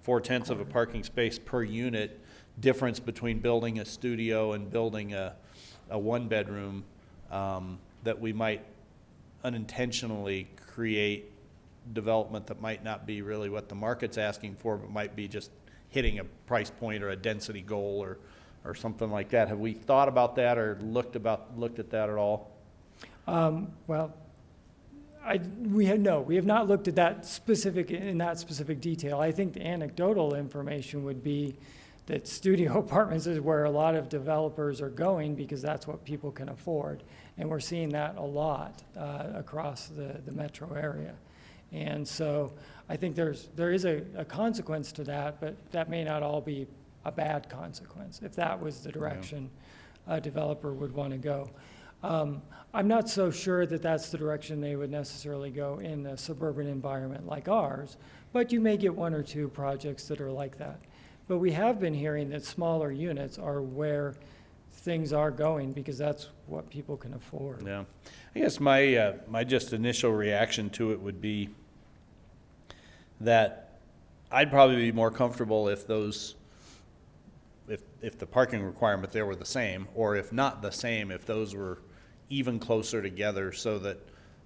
4/10 of a parking space per unit difference between building a studio and building a 1-bedroom, that we might unintentionally create development that might not be really what the market's asking for, but might be just hitting a price point or a density goal or something like that. Have we thought about that or looked at that at all? Well, we have not looked at that in that specific detail. I think the anecdotal information would be that studio apartments is where a lot of developers are going because that's what people can afford. And we're seeing that a lot across the metro area. And so I think there is a consequence to that, but that may not all be a bad consequence if that was the direction a developer would want to go. I'm not so sure that that's the direction they would necessarily go in a suburban environment like ours, but you may get 1 or 2 projects that are like that. But we have been hearing that smaller units are where things are going because that's what people can afford. Yeah. I guess my just initial reaction to it would be that I'd probably be more comfortable if if the parking requirement there were the same, or if not the same, if those were even closer together, so that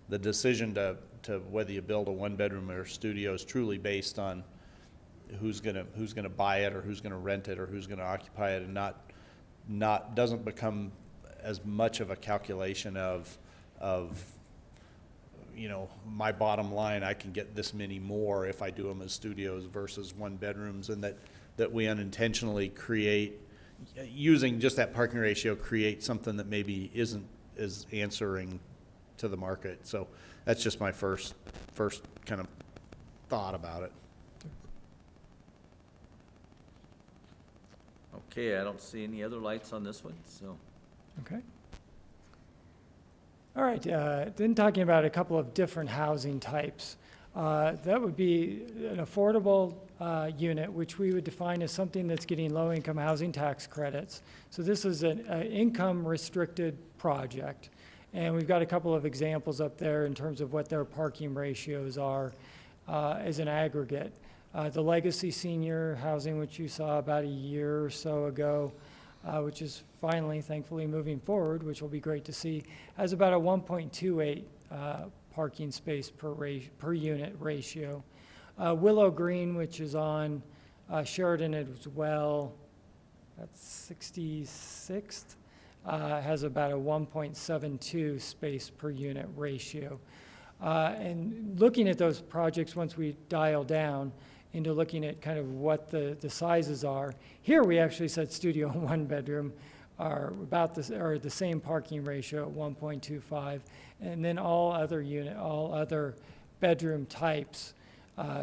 the decision to whether you build a 1-bedroom or a studio is truly based on who's gonna buy it, or who's gonna rent it, or who's gonna occupy it, and not doesn't become as much of a calculation of my bottom line, I can get this many more if I do them as studios versus 1-bedrooms, and that we unintentionally create, using just that parking ratio, create something that maybe isn't as answering to the market. So that's just my first kind of thought about it. Okay, I don't see any other lights on this one, so. Okay. All right, then talking about a couple of different housing types. That would be an affordable unit, which we would define as something that's getting low-income housing tax credits. So this is an income-restricted project. And we've got a couple of examples up there in terms of what their parking ratios are as an aggregate. The Legacy Senior Housing, which you saw about a year or so ago, which is finally, thankfully, moving forward, which will be great to see, has about a 1.28 parking space per unit ratio. Willow Green, which is on Sheridan as well, that's 66th, has about a 1.72 space per unit ratio. And looking at those projects, once we dial down into looking at kind of what the sizes are, here we actually said studio and 1-bedroom are about the same parking ratio at 1.25, and then all other bedroom types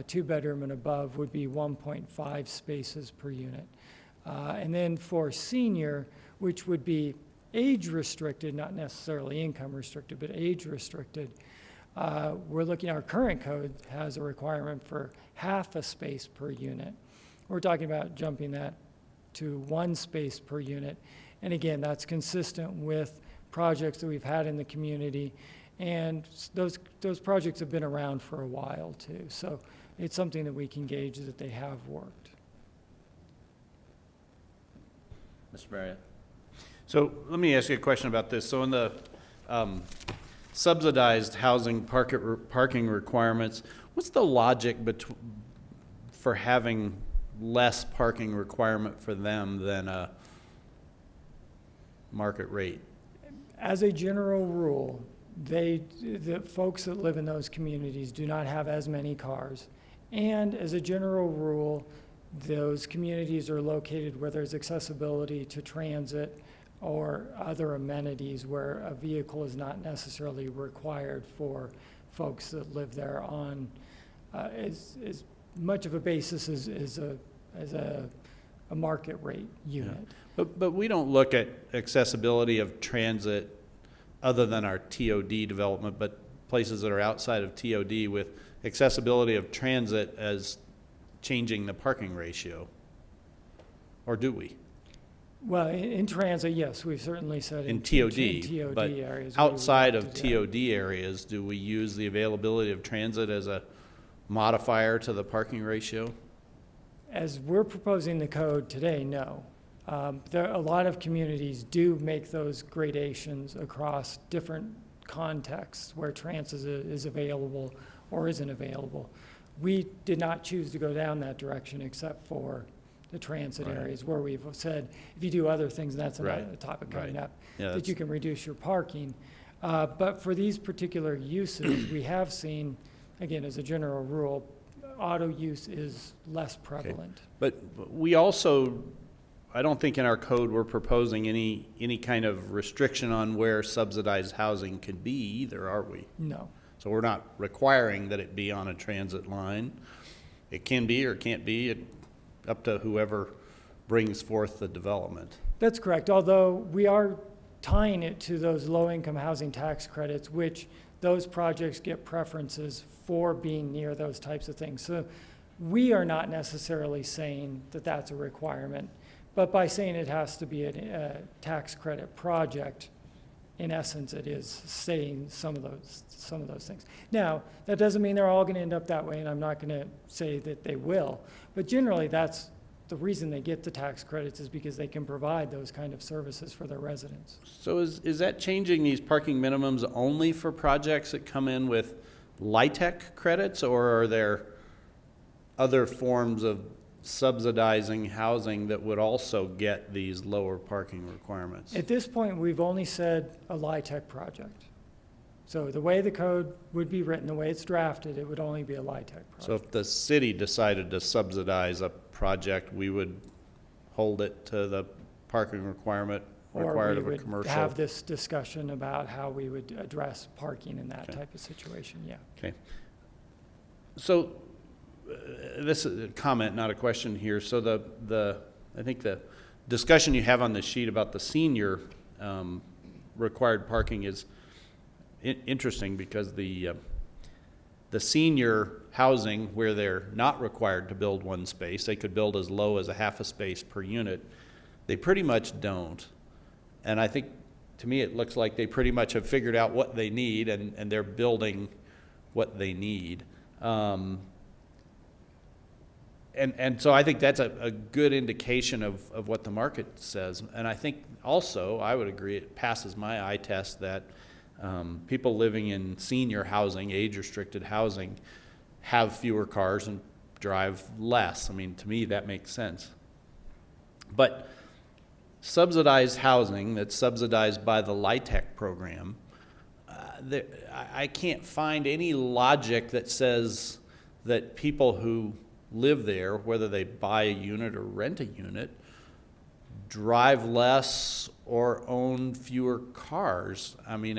two-bedroom and above would be 1.5 spaces per unit. And then for senior, which would be age restricted, not necessarily income restricted, but age restricted, we're looking, our current code has a requirement for half a space per unit. We're talking about jumping that to 1 space per unit. And again, that's consistent with projects that we've had in the community. And those projects have been around for a while too. So it's something that we can gauge that they have worked. Mr. Marriott? So let me ask you a question about this. So in the subsidized housing parking requirements, what's the logic for having less parking requirement for them than a market rate? As a general rule, the folks that live in those communities do not have as many cars. And as a general rule, those communities are located where there's accessibility to transit or other amenities where a vehicle is not necessarily required for folks that live there on as much of a basis as a market rate unit. Yeah. But we don't look at accessibility of transit other than our TOD development, but places that are outside of TOD with accessibility of transit as changing the parking ratio. Or do we? Well, in transit, yes, we've certainly said In TOD, in but TOD areas. outside of do that. TOD areas, do we use the availability of transit as a modifier to the parking ratio? As we're proposing the code today, no. A lot of communities do make those gradations across different contexts where transit is available or isn't available. We did not choose to go down that direction except for the transit Right. areas where we've said, if you do other things, and that's another Right. topic coming Right. up, Yeah, that you can reduce your parking. But for these particular uses, we have seen, again, as a general rule, auto use is less prevalent. But we also, I don't think in our code we're proposing any kind of restriction on where subsidized housing can be either, are we? No. So we're not requiring that it be on a transit line. It can be or it can't be, up to whoever brings forth the development. That's correct, although we are tying it to those low-income housing tax credits, which those projects get preferences for being near those types of things. So we are not necessarily saying that that's a requirement, but by saying it has to be a tax credit project, in essence, it is saying some of those things. Now, that doesn't mean they're all going to end up that way, and I'm not going to say that they will. But generally, that's the reason they get the tax credits is because they can provide those kind of services for their residents. So is that changing these parking minimums only for projects that come in with LIHTC credits, or are there other forms of subsidizing housing that would also get these lower parking requirements? At this point, we've only said a LIHTC project. So the way the code would be written, the way it's drafted, it would only be a LIHTC project. So if the city decided to subsidize a project, we would hold it to the parking requirement required of a Or we commercial? would have this discussion about how we would address parking in that Okay. type of situation, yeah. Okay. So this is a comment, not a question here. So I think the discussion you have on the sheet about the senior required parking is interesting because the senior housing where they're not required to build one space, they could build as low as a half a space per unit. They pretty much don't. And I think, to me, it looks like they pretty much have figured out what they need and they're building what they need. And so I think that's a good indication of what the market says. And I think also, I would agree, it passes my eye test that people living in senior housing, age-restricted housing, have fewer cars and drive less. I mean, to me, that makes sense. But subsidized housing that's subsidized by the LIHTC program, I can't find any logic that says that people who live there, whether they buy a unit or rent a unit, drive less or own fewer cars. I mean,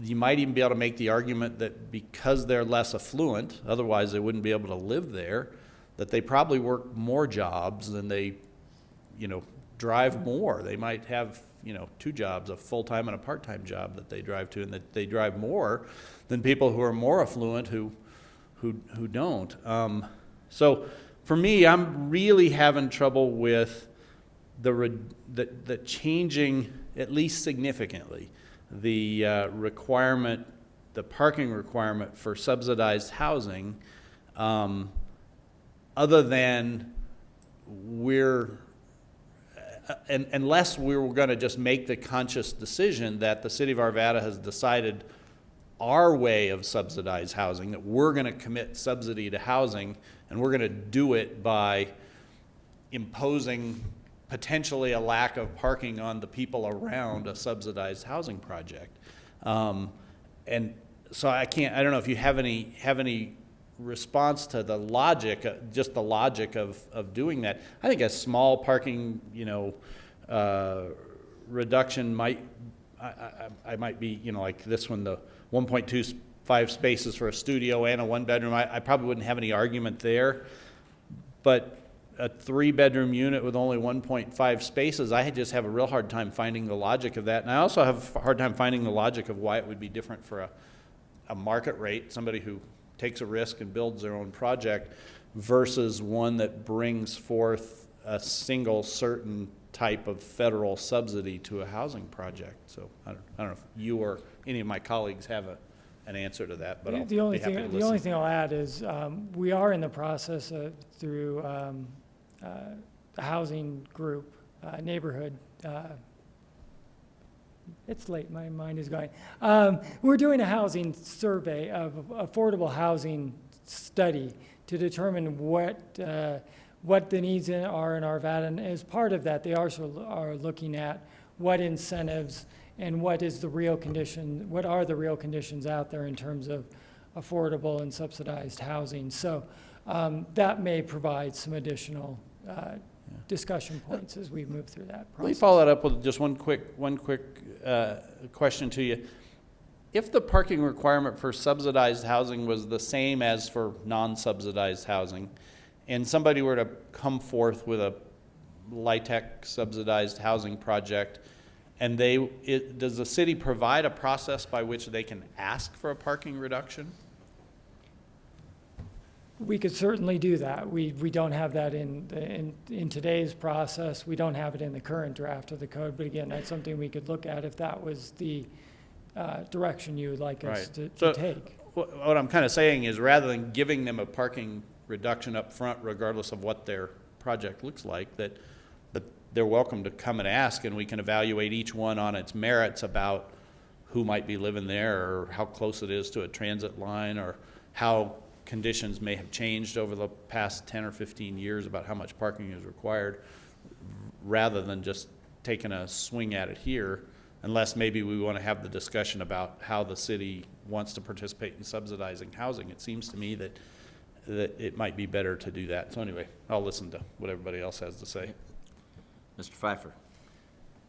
you might even be able to make the argument that because they're less affluent, otherwise they wouldn't be able to live there, that they probably work more jobs than they, drive more. They might have, 2 jobs, a full-time and a part-time job that they drive to, and that they drive more than people who are more affluent who don't. So for me, I'm really having trouble with the changing, at least significantly, the requirement, the parking requirement for subsidized housing, other than unless we were going to just make the conscious decision that the city of Arvada has decided our way of subsidized housing, that we're going to commit subsidy to housing, and we're going to do it by imposing potentially a lack of parking on the people around a subsidized housing project. And so I don't know if you have any response to the logic, just the logic of doing that. I think a small parking, reduction might, I might be, like this one, the 1.25 spaces for a studio and a 1-bedroom. I probably wouldn't have any argument there, but a 3-bedroom unit with only 1.5 spaces, I just have a real hard time finding the logic of that. And I also have a hard time finding the logic of why it would be different for a market rate, somebody who takes a risk and builds their own project, versus one that brings forth a single certain type of federal subsidy to a housing project. So I don't know if you or any of my colleagues have an answer to that, but The only thing I'll add is we are in the process through the housing group, neighborhood. It's late, my mind is going. We're doing a housing survey of affordable housing study to determine what the needs are in Arvada. And as part of that, they also are looking at what incentives and what are the real conditions out there in terms of affordable and subsidized housing. So that may provide some additional discussion points as we move through that process. Let me follow that up with just one quick question to you. If the parking requirement for subsidized housing was the same as for non-subsidized housing, and somebody were to come forth with a LIHTC subsidized housing project, and does the city provide a process by which they can ask for a parking reduction? We could certainly do that. We don't have that in today's process. We don't have it in the current draft of the code. But again, that's something we could look at if that was the direction you would like us to take. What I'm kind of saying is, rather than giving them a parking reduction up front, regardless of what their project looks like, that they're welcome to come and ask, and we can evaluate each one on its merits about who might be living there, or how close it is to a transit line, or how conditions may have changed over the past 10 or 15 years about how much parking is required, rather than just taking a swing at it here, unless maybe we want to have the discussion about how the city wants to participate in subsidizing housing. It seems to me that it might be better to do that. So anyway, I'll listen to what everybody else has to say. Mr. Pfeiffer?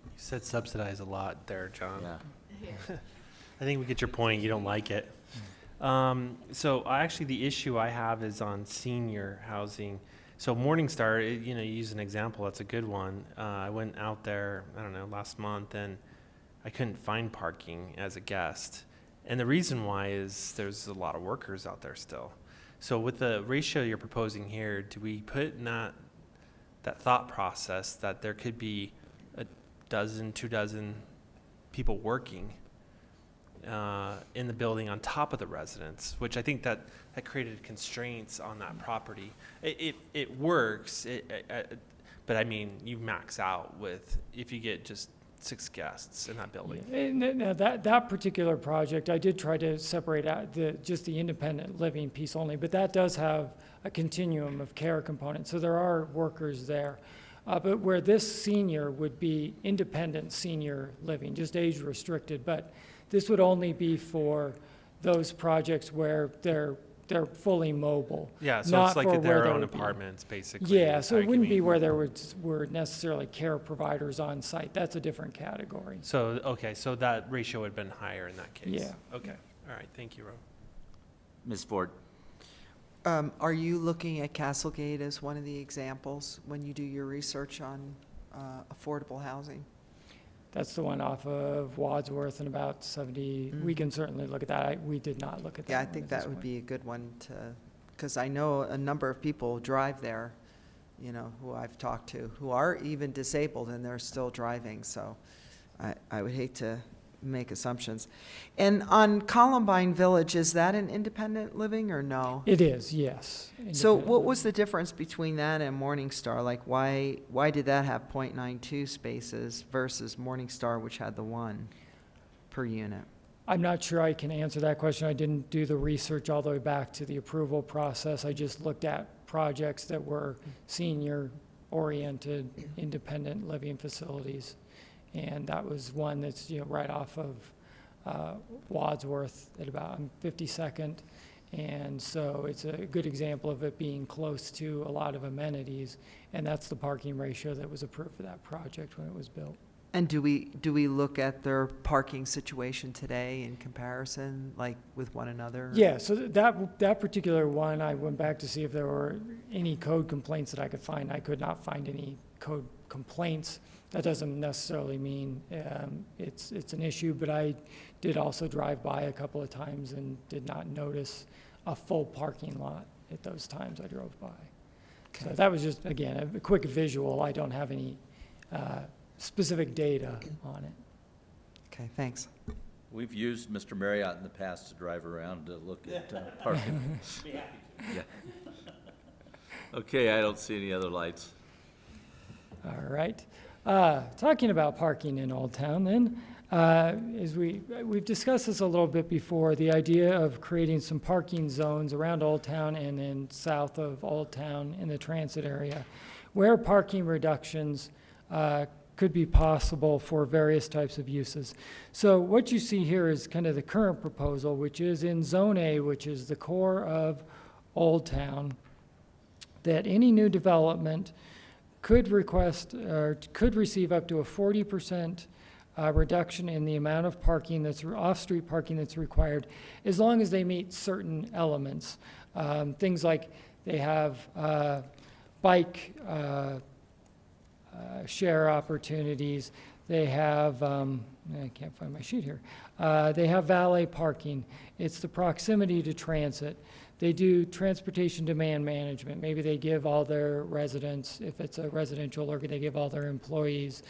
You said subsidize a lot there, John. Yeah. I think we get your point. You don't like it. So actually the issue I have is on senior housing. So Morningstar, you use an example. That's a good one. I went out there, I don't know, last month, and I couldn't find parking as a guest. And the reason why is there's a lot of workers out there still. So with the ratio you're proposing here, do we put in that thought process that there could be 2 dozen people working in the building on top of the residents, which I think that created constraints on that property. It works, but I mean, you max out with, if you get just 6 guests in that building. Now that particular project, I did try to separate out just the independent living piece only, but that does have a continuum of care components. So there are workers there. But where this senior would be independent senior living, just age restricted, but this would only be for those projects where they're they're fully mobile. Yeah, so not it's like for where their there own would be- apartments, basically. Yeah, so it wouldn't be arguing. where there were necessarily care providers on site. That's a different category. So, okay, so that ratio would have been higher in that case? Yeah. Okay, all right, thank you, Rob. Ms. Ford? Are you looking at Castlegate as one of the examples when you do your research on affordable housing? That's the one off of Wadsworth and about 70. We can certainly look at that. We did not look at that. Yeah, I one think at this that would point. be a good one to, because I know a number of people drive there, you know, who I've talked to, who are even disabled and they're still driving, so I would hate to make assumptions. And on Columbine Village, is that an independent living or no? It is, yes. So what independent. was the difference between that and Morningstar? Like, why did that have .92 spaces versus Morningstar, which had the 1 per unit? I'm not sure I can answer that question. I didn't do the research all the way back to the approval process. I just looked at projects that were senior-oriented, independent living facilities. And that was one that's, you know, right off of Wadsworth at about 52nd. And so it's a good example of it being close to a lot of amenities. And that's the parking ratio that was approved for that project when it was built. And do we look at their parking situation today in comparison, like with one another? Yeah, so that particular one, I went back to see if there were any code complaints that I could find. I could not find any code complaints. That doesn't necessarily mean it's an issue, but I did also drive by a couple of times and did not notice a full parking lot at those times I drove by. So that was just, again, a quick visual. I don't have any specific data on it. Okay, thanks. We've used Mr. Marriott in the past to drive around to look at parking. Yeah. Okay, I don't see any other lights. All right. Talking about parking in Old Town then, as we've discussed this a little bit before, the idea of creating some parking zones around Old Town and then south of Old Town in the transit area, where parking reductions could be possible for various types of uses. So what you see here is kind of the current proposal, which is in Zone A, which is the core of Old Town, that any new development could request or could receive up to a 40% reduction in the amount of parking that's off-street parking that's required, as long as they meet certain elements. Things like they have bike share opportunities. They have, I can't find my sheet here. They have valet parking. It's the proximity to transit. They do transportation demand management. Maybe they give all their residents, if it's a residential, or they give all their employees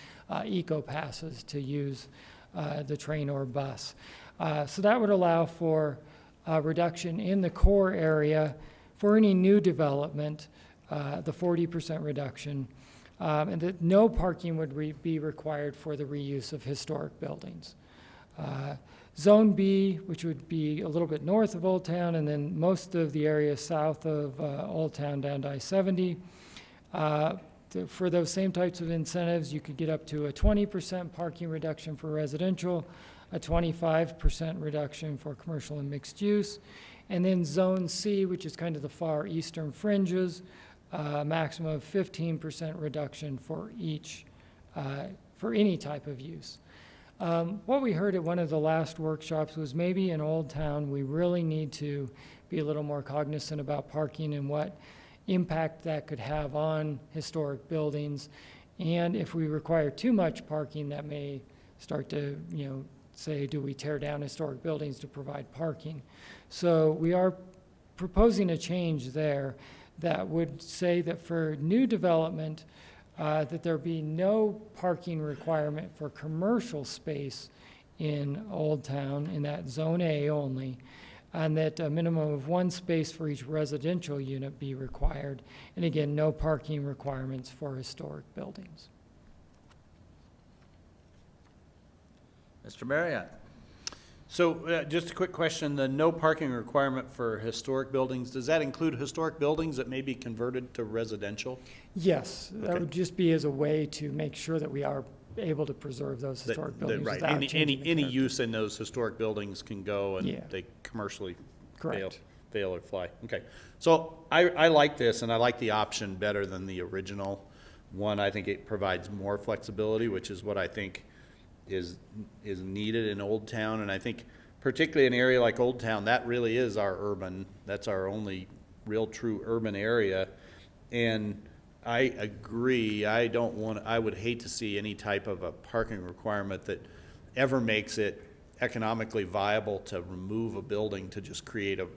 eco passes to use the train or bus. So that would allow for a reduction in the core area for any new development, the 40% reduction, and that no parking would be required for the reuse of historic buildings. Zone B, which would be a little bit north of Old Town, and then most of the area south of Old Town down to I-70. For those same types of incentives, you could get up to a 20% parking reduction for residential, a 25% reduction for commercial and mixed use. And then Zone C, which is kind of the far eastern fringes, maximum of 15% reduction for each, for any type of use. What we heard at one of the last workshops was maybe in Old Town, we really need to be a little more cognizant about parking and what impact that could have on historic buildings. And if we require too much parking, that may start to, you know, say, do we tear down historic buildings to provide parking? So we are proposing a change there that would say that for new development, that there be no parking requirement for commercial space in Old Town, in that Zone A only, and that a minimum of 1 space for each residential unit be required. And again, no parking requirements for historic buildings. Mr. Marriott? So just a quick question, the no parking requirement for historic buildings, does that include historic buildings that may be converted to residential? Yes, that Okay. would just be as a way to make sure that we are able to preserve those historic buildings Right, without changing the any character. use in those historic buildings can go Yeah. and they commercially fail. Correct. fail or fly. Okay, so I like this, and I like the option better than the original one. I think it provides more flexibility, which is what I think is needed in Old Town, and I think particularly an area like Old Town, that really is that's our only real true urban area. And I agree, I would hate to see any type of a parking requirement that ever makes it economically viable to remove a building to just create a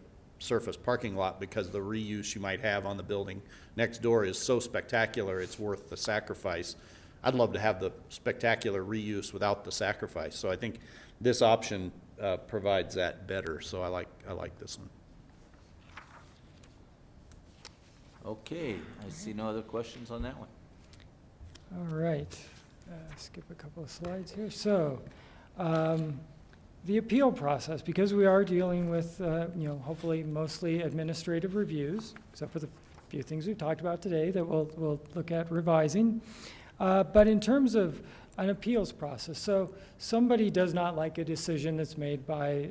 surface parking lot, because the reuse you might have on the building next door is so spectacular, it's worth the sacrifice. I'd love to have the spectacular reuse without the sacrifice. So I think this option provides that better. So I like this one. Okay, I see no other questions on that one. All right, skip a couple of slides here. So, the appeal process, because we are dealing with, hopefully mostly administrative reviews, except for the few things we've talked about today that we'll look at revising. But in terms of an appeals process, so somebody does not like a decision that's made by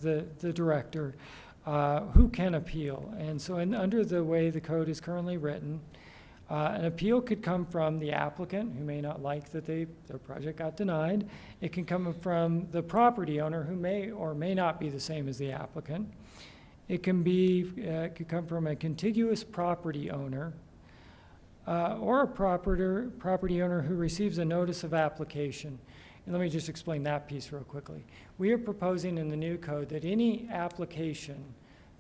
the director, who can appeal? And so under the way the code is currently written, an appeal could come from the applicant, who may not like that their project got denied. It can come from the property owner, who may or may not be the same as the applicant. It could come from a contiguous property owner, or a property owner who receives a notice of application. And let me just explain that piece real quickly. We are proposing in the new code that any application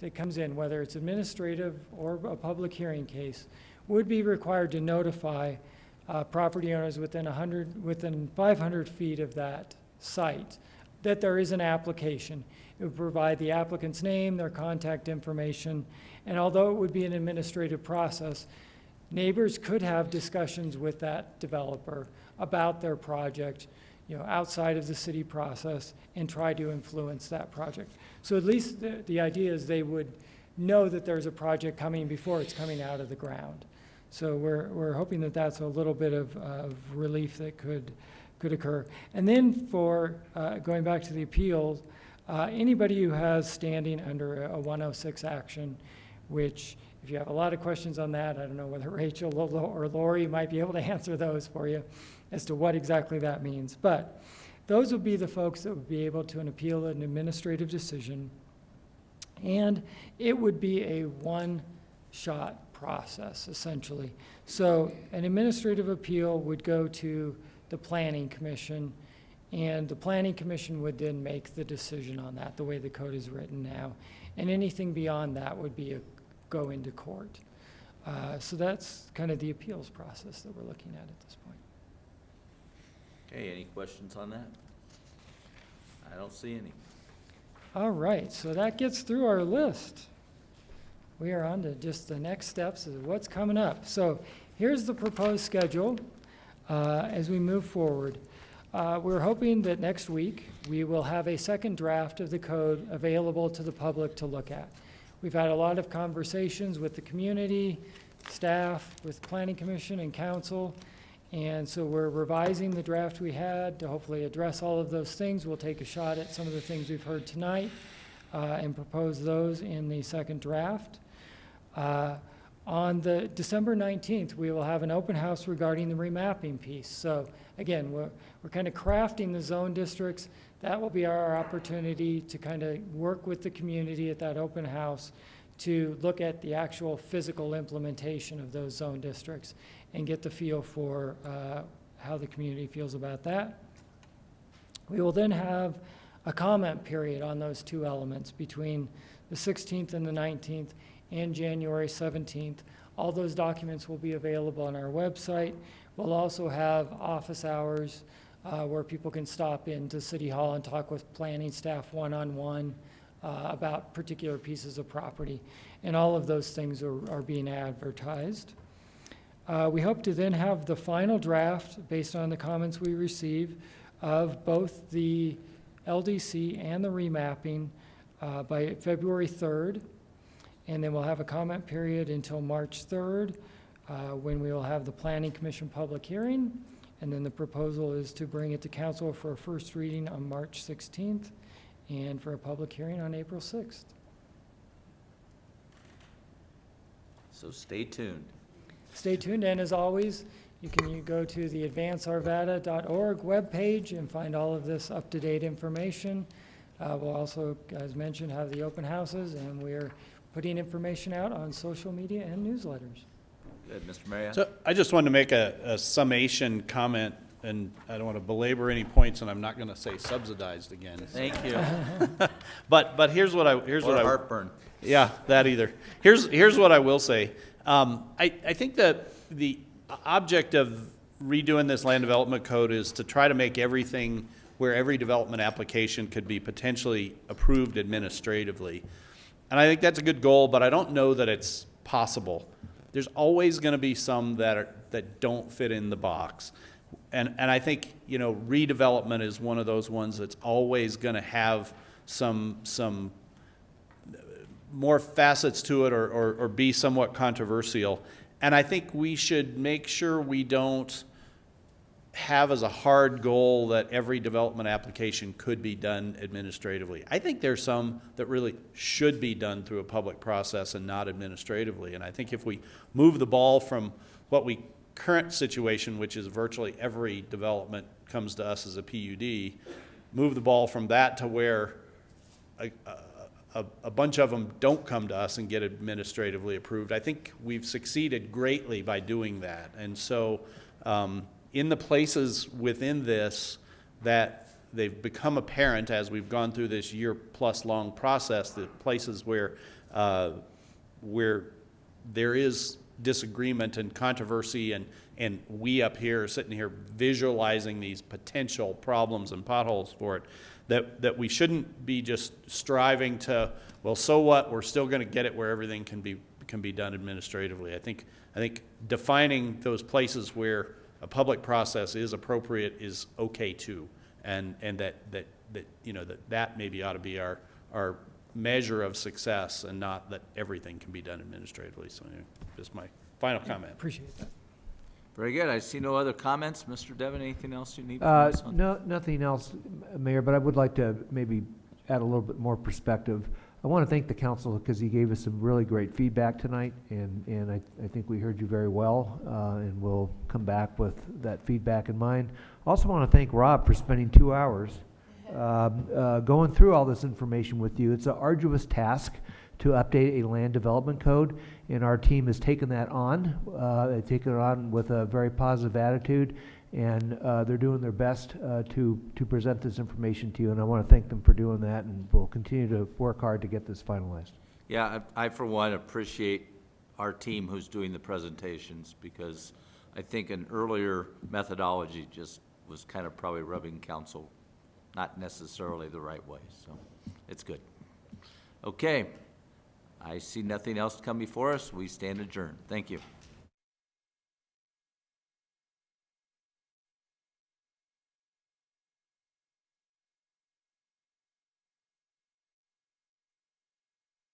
that comes in, whether it's administrative or a public hearing case, would be required to notify property owners within 500 feet of that site that there is an application. It would provide the applicant's name, their contact information, and although it would be an administrative process, neighbors could have discussions with that developer about their project, outside of the city process, and try to influence that project. So at least the idea is they would know that there's a project coming before it's coming out of the ground. So we're hoping that that's a little bit of relief that could occur. And then for going back to the appeals, anybody who has standing under a 106 action, which if you have a lot of questions on that, I don't know whether Rachel or Lori might be able to answer those for you as to what exactly that means. But those would be the folks that would be able to appeal an administrative decision. And it would be a one-shot process, essentially. So an administrative appeal would go to the Planning Commission, and the Planning Commission would then make the decision on that, the way the code is written now. And anything beyond that would be go into court. So that's kind of the appeals process that we're looking at this point. Okay, any questions on that? I don't see any. All right, so that gets through our list. We are on to just the next steps of what's coming up. So here's the proposed schedule as we move forward. We're hoping that next week we will have a second draft of the code available to the public to look at. We've had a lot of conversations with the community, staff, with Planning Commission and Council, and so we're revising the draft we had to hopefully address all of those things. We'll take a shot at some of the things we've heard tonight and propose those in the second draft. On the December 19th, we will have an open house regarding the remapping piece. So again, we're kind of crafting the zone districts. That will be our opportunity to kind of work with the community at that open house to look at the actual physical implementation of those zone districts and get the feel for how the community feels about that. We will then have a comment period on those two elements between the 16th and the 19th and January 17th. All those documents will be available on our website. We'll also have office hours where people can stop into City Hall and talk with planning staff one-on-one about particular pieces of property. And all of those things are being advertised. We hope to then have the final draft, based on the comments we receive, of both the LDC and the remapping by February 3rd. And then we'll have a comment period until March 3rd, when we will have the Planning Commission public hearing. And then the proposal is to bring it to council for a first reading on March 16th and for a public hearing on April 6th. So stay tuned. Stay tuned, and as always, you go to the advancearvada.org webpage and find all of this up-to-date information. We'll also, as mentioned, have the open houses, and we're putting information out on social media and newsletters. Good, Mr. Marriott? So I just wanted to make a summation comment, and I don't want to belabor any points, and I'm not going to say subsidized again. Thank you. But here's what I Or heartburn. Yeah, that either. Here's what I will say. I think that the object of redoing this land development code is to try to make everything where every development application could be potentially approved administratively. And I think that's a good goal, but I don't know that it's possible. There's always going to be some that don't fit in the box. And I think, you know, redevelopment is one of those ones that's always going to have some more facets to it or be somewhat controversial. And I think we should make sure we don't have as a hard goal that every development application could be done administratively. I think there's some that really should be done through a public process and not administratively. And I think if we move the ball from current situation, which is virtually every development comes to us as a PUD, move the ball from that to where a bunch of them don't come to us and get administratively approved. I think we've succeeded greatly by doing that. And so in the places within this that they've become apparent as we've gone through this year-plus long process, the places where there is disagreement and controversy, and we up here are sitting here visualizing these potential problems and potholes for it, that we shouldn't be just striving to, well, so what, we're still going to get it where everything can be done administratively. I think defining those places where a public process is appropriate is okay too, and that you know that maybe ought to be our measure of success, and not that everything can be done administratively. So anyway, just my final comment. Appreciate that. Very good. I see no other comments. Mr. Devon, anything else you need from us? No, nothing else, Mayor, but I would like to maybe add a little bit more perspective. I want to thank the council because he gave us some really great feedback tonight, and I think we heard you very well, and we'll come back with that feedback in mind. Also want to thank Rob for spending 2 hours going through all this information with you. It's an arduous task to update a land development code, and our team has taken that on. They've taken it on with a very positive attitude, and they're doing their best to present this information to you, and I want to thank them for doing that, and we'll continue to work hard to get this finalized. Yeah, I for one appreciate our team who's doing the presentations, because I think an earlier methodology just was kind of probably rubbing council not necessarily the right way, so it's good. Okay, I see nothing else to come before us. We stand adjourned. Thank you.